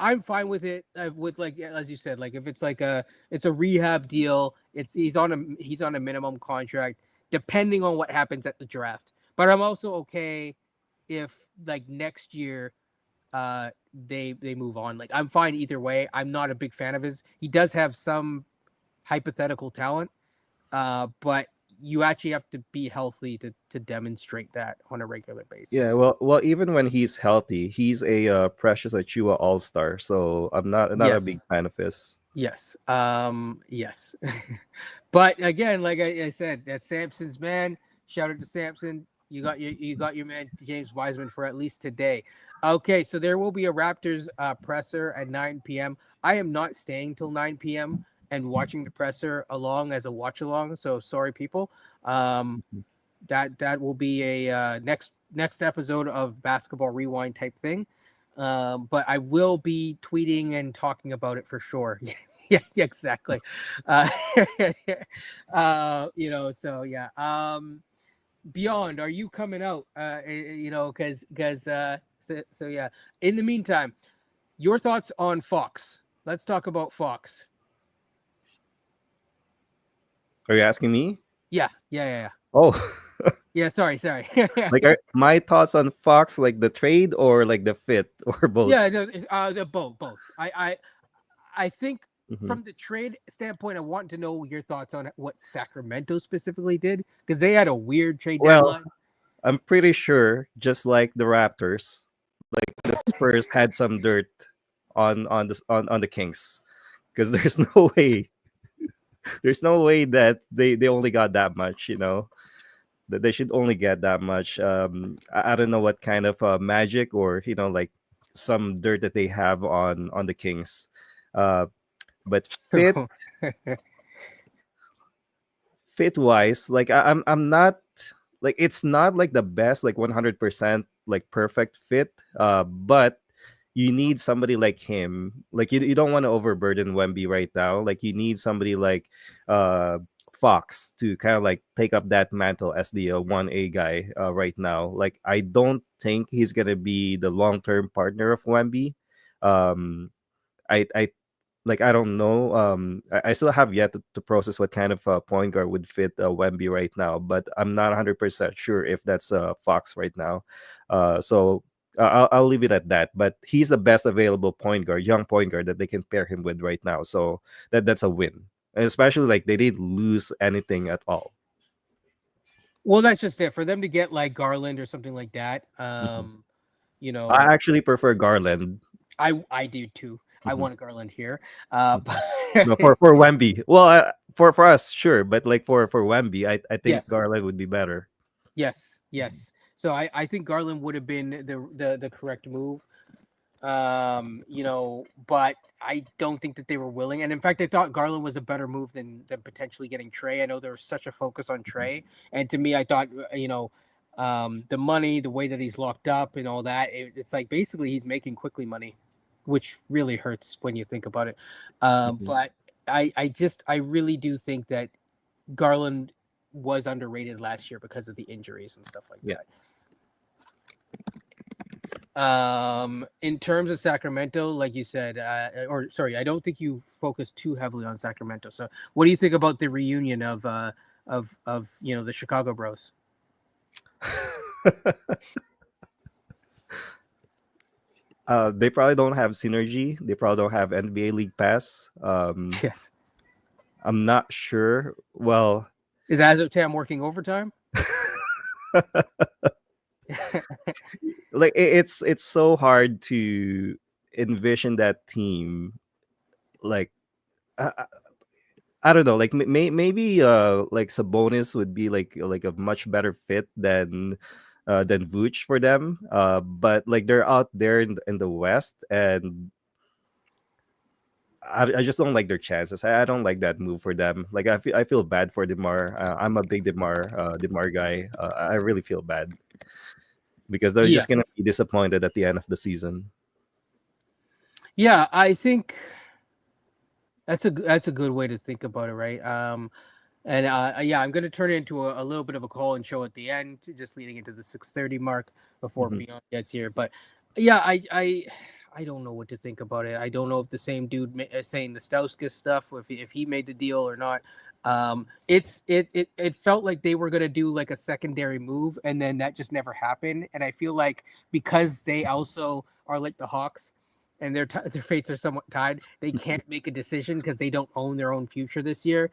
I'm fine with it. With like as you said, like if it's like it's a rehab deal. He's on a minimum contract, depending on what happens at the draft. But I'm also okay if like next year, they move on. Like I'm fine either way. I'm not a big fan of his. He does have some hypothetical talent, but you actually have to be healthy to demonstrate that on a regular basis. Yeah, well, even when he's healthy, he's a Precious Achua all-star. So I'm not a big Yes. fan of his. Yes. Yes. But again, like I said, that's Samson's man. Shout out to Samson. You got your man James Wiseman for at least today. Okay, so there will be a Raptors presser at 9 p.m. I am not staying till 9 p.m. and watching the presser along as a watch along. So sorry, people. That will be a next episode of Basketball Rewind type thing. But I will be tweeting and talking about it for sure. Yeah, exactly. So yeah. Beyond, are you coming out? Because so yeah. In the meantime, your thoughts on Fox. Let's talk about Fox. Are you asking me? Yeah. Oh, Yeah, sorry. like my thoughts on Fox, like the trade or like the fit or both? Yeah, no, both. I think Mhm. from the trade standpoint, I want to know your thoughts on what Sacramento specifically did, because they had a weird trade Well, deadline. I'm pretty sure, just like the Raptors, like the Spurs had some dirt on the Kings, because there's no way that they only got that much. That they should only get that much. I don't know what kind of magic or like some dirt that they have on the Kings. But fit wise, like I'm not like, it's not like the best, like 100% like perfect fit. But you need somebody like him. Like you don't want to overburden Wemby right now. Like you need somebody like Fox to kind of like take up that mantle as the 1A guy right now. Like I don't think he's gonna be the long-term partner of Wemby. I like, I don't know. I still have yet to process what kind of point guard would fit Wemby right now, but I'm not 100% sure if that's Fox right now. So I'll leave it at that. But he's the best available point guard, young point guard that they can pair him with right now. So that's a win, and especially like they didn't lose anything at all. Well, that's just it for them to get like Garland or something like that. I actually prefer Garland. I do too. I Mhm. want Garland here. But No, for Wemby. Well, for us, sure, but like for Wemby, I think Yes. Garland would be better. Yes. So I think Garland would have been the correct move. But I don't think that they were willing. And in fact, I thought Garland was a better move than potentially getting Trey. I know there was such a focus on Trey. And to me, I thought, the money, the way that he's locked up and all that, it's like basically he's making quickly money, which really hurts when you think about it. But I really do think that Garland was underrated last year because of the injuries and stuff like Yeah. that. In terms of Sacramento, like you said, I don't think you focus too heavily on Sacramento. So what do you think about the reunion of the Chicago Bros? They probably don't have synergy. They probably don't have NBA League Pass. Yes. I'm not sure. Well, Is Azotam working overtime? like it's so hard to envision that team. Like I don't know. Like maybe like Sabonis would be like a much better fit than Vooch for them. But like they're out there in the West, and I just don't like their chances. I don't like that move for them. Like I feel bad for DeMar. I'm a big DeMar guy. I really feel bad because they're Yeah. just gonna be disappointed at the end of the season. Yeah, I think that's a good way to think about it, right? I'm going to turn it into a little bit of a call and show at the end, just leading into the 6:30 mark before Mhm. Beyond gets here. But yeah, I don't know what to think about it. I don't know if the same dude is saying the Stauskas stuff, if he made the deal or not. It felt like they were gonna do like a secondary move, and then that just never happened. And I feel like because they also are like the Hawks, and their fates are somewhat tied, they can't make a decision because they don't own their own future this year.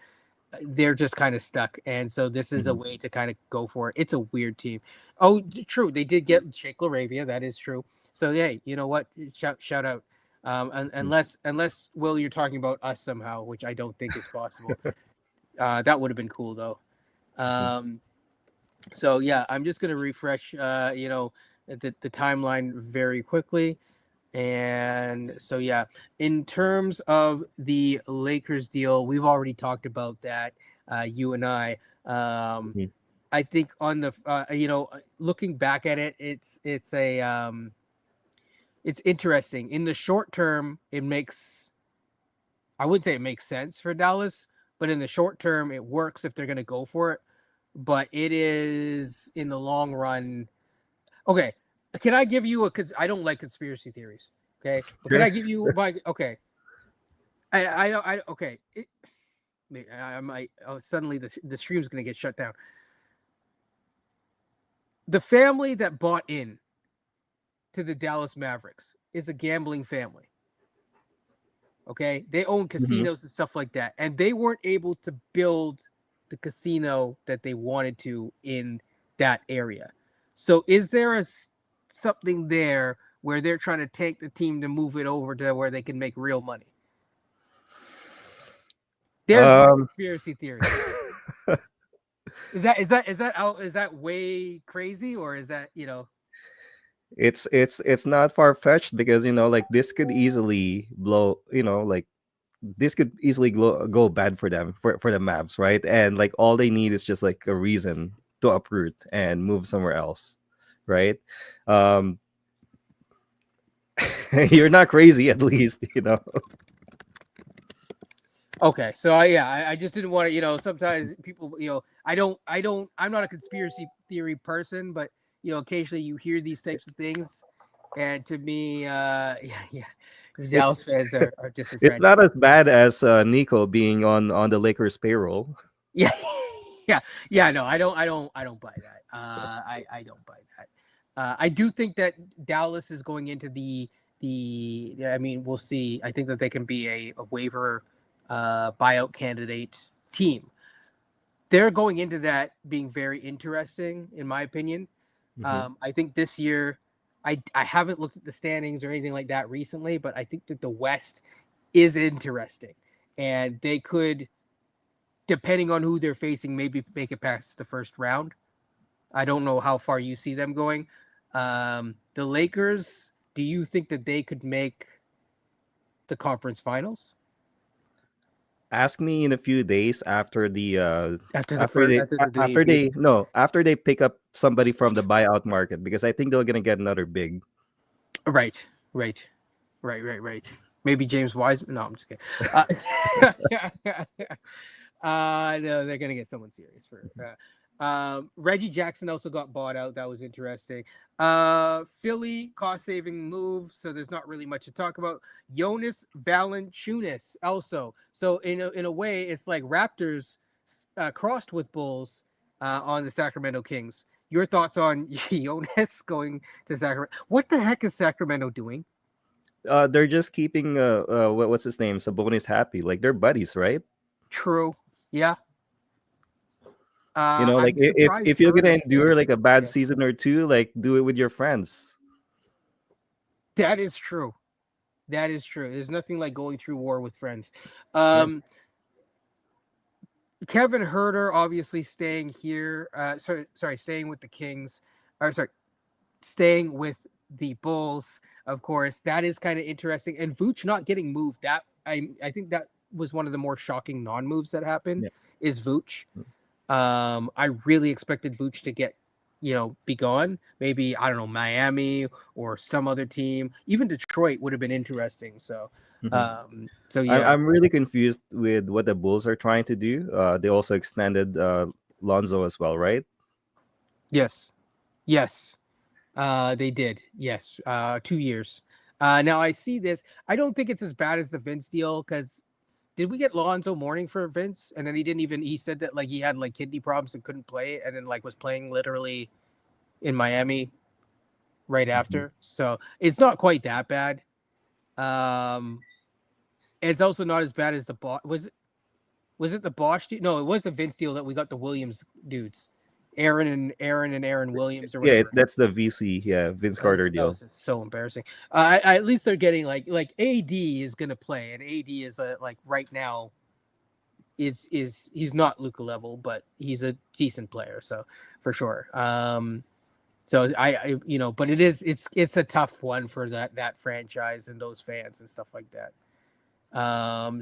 They're just kind of stuck, and so this is a way to kind of go for it. It's a weird team. Oh, true, they did get Jake LaRavia. That is true. So hey, you know what? Shout out. Unless Will, you're talking about us somehow, which I don't think is possible. That would have been cool though. So yeah, I'm just gonna refresh. The timeline very quickly. And so, yeah, in terms of the Lakers deal, we've already talked about that, you and I. I think on the, looking back at it, it's interesting. In the short term, I would say it makes sense for Dallas, but in the short term, it works if they're going to go for it. But it is in the long run. Okay. Can I give you I don't like conspiracy theories. Okay. But can I give you okay. Okay. I might suddenly the stream's going to get shut down. The family that bought in to the Dallas Mavericks is a gambling family. Okay. They own casinos and stuff like that. And they weren't able to build the casino that they wanted to in that area. So is there something there where they're trying to take the team to move it over to where they can make real money? There's my conspiracy theory. Is that way crazy, or is that, It's not far-fetched because like this could easily this could easily go bad for them, for the Mavs, right? And like all they need is just like a reason to uproot and move somewhere else, right? You're not crazy, at least. Okay, so I just didn't want to, sometimes people, I'm not a conspiracy theory person, but occasionally you hear these types of things, and to me, Dallas fans are disenfranchised. It's not as bad as Nico being on the Lakers payroll. Yeah, no, I don't buy that. I don't buy that. I do think that Dallas is going into we'll see. I think that they can be a waiver buyout candidate team. They're going into that being very interesting, in my opinion. I think this year, I haven't looked at the standings or anything like that recently, but I think that the West is interesting, and they could, depending on who they're facing, maybe make it past the first round. I don't know how far you see them going. The Lakers, do you think that they could make the conference finals? Ask me in a few days after after they pick up somebody from the buyout market, because I think they're gonna get another big. Right. Maybe James Wiseman. No, I'm just kidding. No, they're gonna get someone serious for. Reggie Jackson also got bought out. That was interesting. Philly cost-saving move, so there's not really much to talk about. Jonas Valanciunas also. So in a way, it's like Raptors crossed with Bulls on the Sacramento Kings. Your thoughts on Jonas going to Sacramento? What the heck is Sacramento doing? They're just keeping what's his name, Sabonis, happy. Like they're buddies, right? True. Yeah. Like if you're gonna endure like a bad season or two, like do it with your friends. That is true. There's nothing like going through war with friends. Kevin Huerter obviously staying here. Staying with the Kings. Staying with the Bulls. Of course, that is kind of interesting. And Vooch not getting moved. That I think that was one of the more shocking non-moves that happened. Is Vooch. I really expected Vooch to get, be gone. Maybe, I don't know, Miami or some other team. Even Detroit would have been interesting. So, I'm really confused with what the Bulls are trying to do. They also extended Lonzo as well, right? Yes. They did. Yes. 2 years. Now I see this. I don't think it's as bad as the Vince deal because did we get Lonzo Mourning for Vince? And then he said that like he had like kidney problems and couldn't play, and then like was playing literally in Miami right after. So it's not quite that bad. It's also not as bad as the was it the Bosch deal? No, it was the Vince deal that we got the Williams dudes, Aaron Williams or Yeah, whatever. that's the VC, yeah, Vince Carter That deal. was just so embarrassing. At least they're getting like AD is gonna play, and AD is like right now is he's not Luka level, but he's a decent player, so for sure. So I but it's a tough one for that franchise and those fans and stuff like that.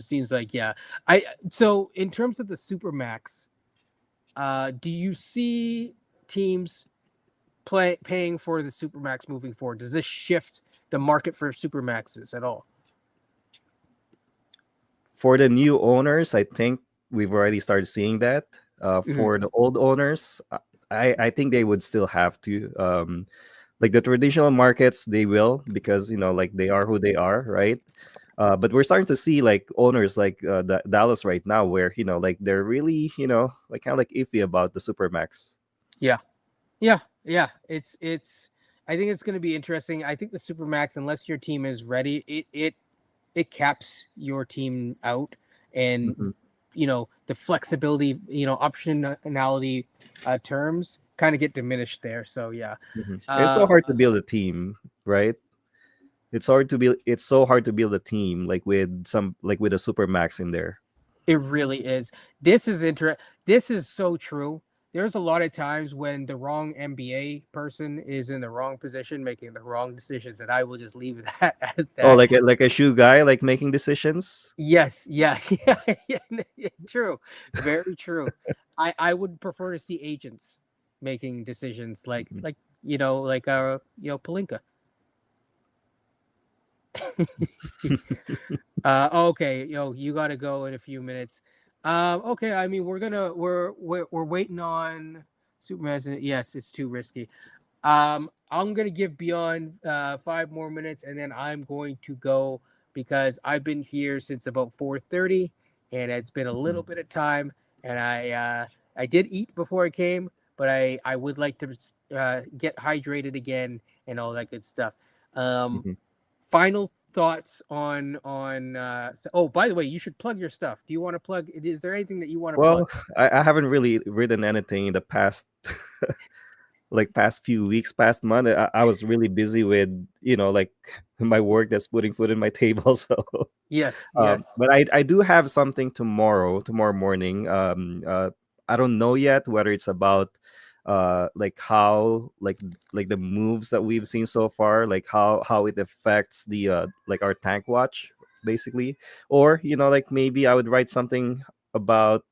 Seems like so in terms of the Supermax, do you see teams paying for the Supermax moving forward? Does this shift the market for Supermaxes at all? For the new owners, I think we've already started seeing that. For the old owners, I think they would still have to. Like the traditional markets, they will, because like they are who they are, right? But we're starting to see like owners like Dallas right now, where like they're really like kind of like iffy about the Supermax. Yeah. It's. I think it's going to be interesting. I think the Supermax, unless your team is ready, it caps your team out, and the flexibility, optionality terms kind of get diminished there. So yeah, It's so hard to build a team, right? It's so hard to build a team like with a Supermax in there. It really is. This is so true. There's a lot of times when the wrong NBA person is in the wrong position, making the wrong decisions, and I will just leave that at that. Oh, like a shoe guy, like making decisions. Yes, yeah, true, very true. I would prefer to see agents making decisions like Pelinka. Okay, you got to go in a few minutes. Okay, I mean we're waiting on Superman. Yes, it's too risky. I'm gonna give Beyond 5 more minutes, and then I'm going to go because I've been here since about 4:30, and it's been a little bit of time. And I did eat before I came, but I would like to get hydrated again and all that good stuff. Final thoughts on by the way, you should plug your stuff. Do you want to plug? Is there anything that you want to plug? I haven't really written anything in the past past few weeks, past month. I was really busy with like my work that's putting food in my table. So yes. But I do have something tomorrow morning. I don't know yet whether it's about like how like the moves that we've seen so far, like how it affects the like our tank watch basically, or like maybe I would write something about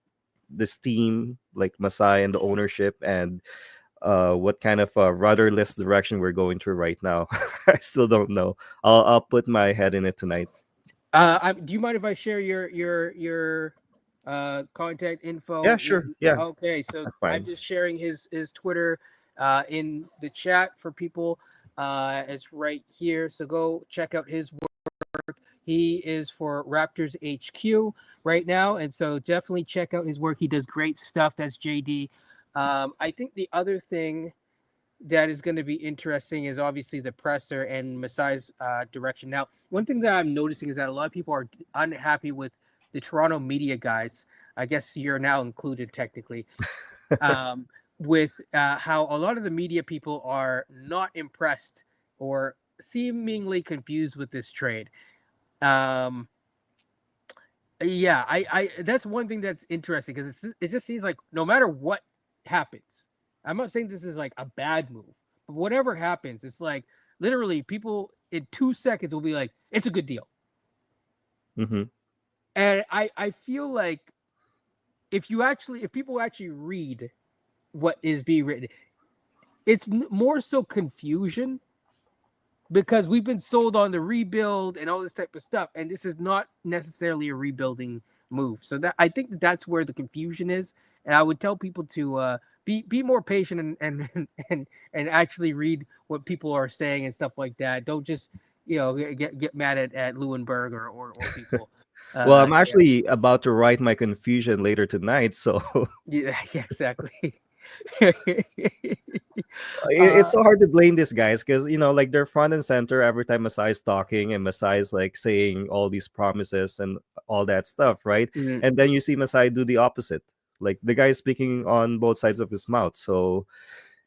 this team, like Masai and the ownership, and what kind of rudderless direction we're going through right now. I still don't know. I'll put my head in it tonight. Do you mind if I share your contact info? Yeah, sure. Yeah. Okay, so I'm just sharing his Twitter in the chat for people. It's right here. So go check out his work. He is for Raptors HQ right now, and so definitely check out his work. He does great stuff. That's JD. I think the other thing that is going to be interesting is obviously the presser and Masai's direction. Now, one thing that I'm noticing is that a lot of people are unhappy with the Toronto media guys. I guess you're now included technically, with how a lot of the media people are not impressed or seemingly confused with this trade. I that's one thing that's interesting because it just seems like no matter what happens, I'm not saying this is like a bad move, but whatever happens, it's like literally people in 2 seconds will be like, it's a good deal. And I feel like if people actually read what is being written, it's more so confusion because we've been sold on the rebuild and all this type of stuff, and this is not necessarily a rebuilding move. So that I think that's where the confusion is, and I would tell people to be more patient and actually read what people are saying and stuff like that. Don't just get mad at Lewinberg or people. Well, I'm Yeah, actually about to write my confusion later tonight, so yeah, yeah, exactly. it's so hard to blame these guys because like they're front and center every time Masai's talking and Masai's like saying all these promises and all that stuff, right? Mhm. And then you see Masai do the opposite. Like the guy is speaking on both sides of his mouth. So,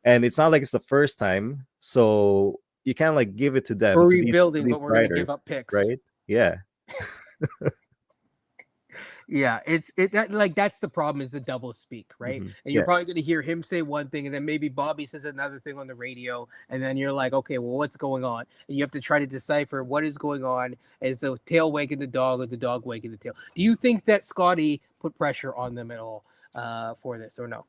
and it's not like it's the first time, so you can't like give it to them We're to be rebuilding, but we're going to brighter, give up picks. right? Yeah. Yeah, that's the problem is the double speak, right? Mhm. And you're Yeah. probably going to hear him say one thing, and then maybe Bobby says another thing on the radio, and then you're like, okay, well, what's going on? And you have to try to decipher what is going on. Is the tail wagging the dog or the dog wagging the tail? Do you think that Scotty put pressure on them at all for this, or no?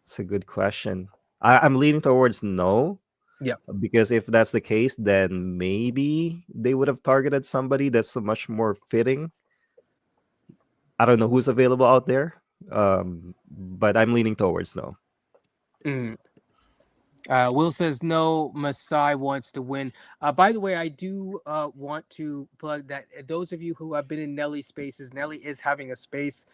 It's a good question. I'm leaning towards no. Yeah. Because if that's the case, then maybe they would have targeted somebody that's much more fitting. I don't know who's available out there, but I'm leaning towards no. Mm. Will says no. Masai wants to win. By the way, I do want to plug that those of you who have been in Nelly spaces, Nelly is having a space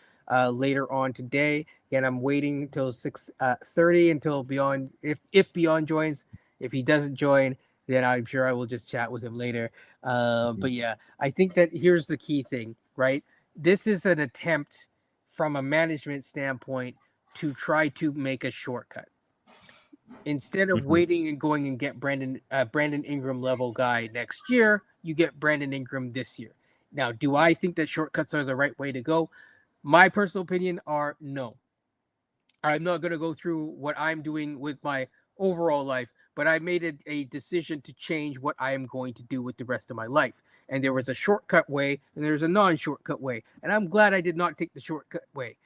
later on today. Again, I'm waiting until 6:30 until Beyond. If Beyond joins, if he doesn't join, then I'm sure I will just chat with him later. But yeah, I think that here's the key thing, right? This is an attempt from a management standpoint to try to make a shortcut. Instead of Mhm. waiting and going and get Brandon Ingram level guy next year, you get Brandon Ingram this year. Now, do I think that shortcuts are the right way to go? My personal opinion are no. I'm not going to go through what I'm doing with my overall life, but I made a decision to change what I am going to do with the rest of my life. And there was a shortcut way and there's a non-shortcut way. And I'm glad I did not take the shortcut way.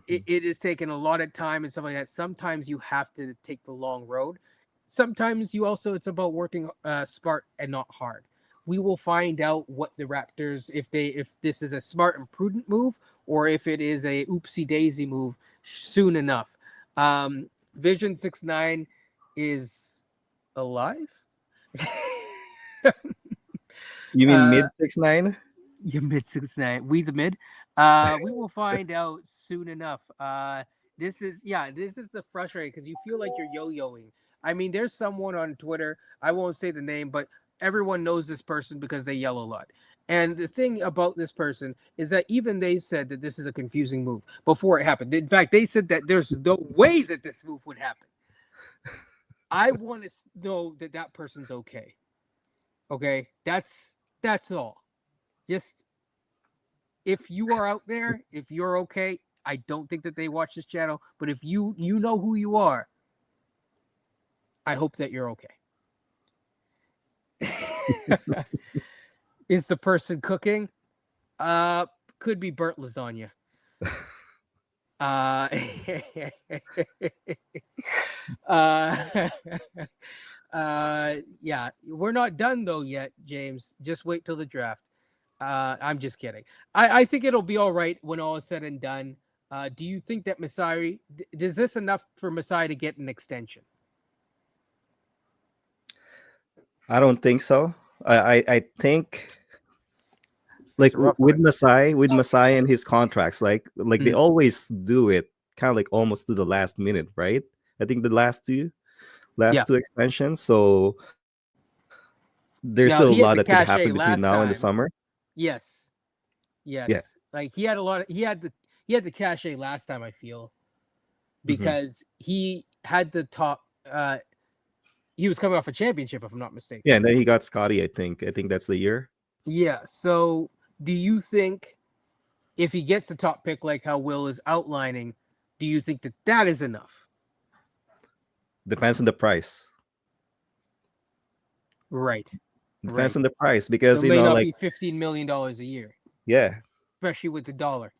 It has taken a lot of time and stuff like that. Sometimes you have to take the long road. Sometimes it's about working smart and not hard. We will find out what the Raptors, if this is a smart and prudent move or if it is a oopsie daisy move soon enough. Vision 69 is alive. You mean mid 6'9"? You're mid 69. We the mid. We will find out soon enough. This is the frustrating because you feel like you're yo-yoing. I mean, there's someone on Twitter. I won't say the name, but everyone knows this person because they yell a lot. And the thing about this person is that even they said that this is a confusing move before it happened. In fact, they said that there's no way that this move would happen. I want to know that that person's okay. Okay, that's all. Just if you are out there, if you're okay, I don't think that they watch this channel, but if you know who you are, I hope that you're okay. Is the person cooking? Could be burnt lasagna. Yeah, we're not done though yet, James. Just wait till the draft. I'm just kidding. I think it'll be all right when all is said and done. Do you think that Masai is this enough for Masai to get an extension? I don't think so. I think like It's a rough with one. Masai and his contracts, like they always do it kind of like almost to the last minute, right? I think the last two extensions. So there's Now still a he had lot the that could cachet happen between last now and the time. summer. Yes. Yeah. Like he had the cachet last time, I feel, because he had the top he was coming off a championship, if I'm not mistaken. Yeah, and then he got Scotty, I think. I think that's the year. Yeah. So do you think if he gets the top pick like how Will is outlining, do you think that is enough? Depends on the price. Right. Depends on the price because so it may not be $15 million a year. Yeah. Especially with the dollar.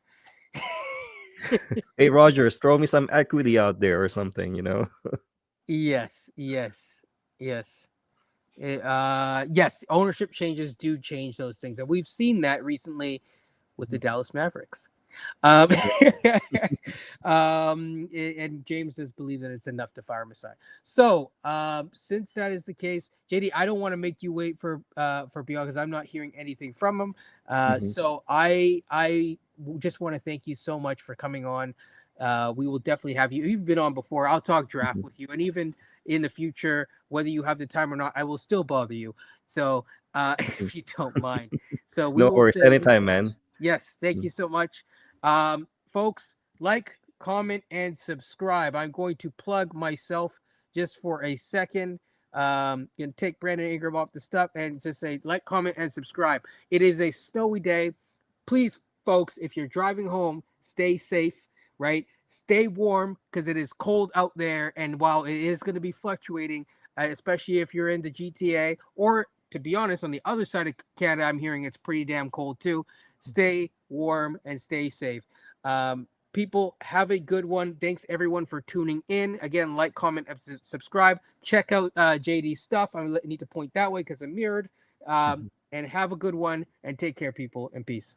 Hey Rogers, throw me some equity out there or something, Yes. Yes, ownership changes do change those things, and we've seen that recently with the Dallas Mavericks. Um, and James does believe that it's enough to fire Masai. So since that is the case, JD, I don't want to make you wait for Beyond because I'm not hearing anything from him. So I just want to thank you so much for coming on. We will definitely have you. You've been on before. I'll talk draft with you, and even in the future, whether you have the time or not, I will still bother you. So if you don't mind, so we No will worries. stay in Anytime, touch. man. Yes, thank you so much, folks. Like, comment, and subscribe. I'm going to plug myself just for a second. Can take Brandon Ingram off the stuff and just say like, comment, and subscribe. It is a snowy day. Please, folks, if you're driving home, stay safe. Right, stay warm because it is cold out there, and while it is going to be fluctuating, especially if you're in the GTA or, to be honest, on the other side of Canada, I'm hearing it's pretty damn cold too. Stay warm and stay safe. People, have a good one. Thanks everyone for tuning in. Again, like, comment, and subscribe. Check out JD's stuff. I need to point that way because I'm mirrored. And have a good one and take care, people, and peace.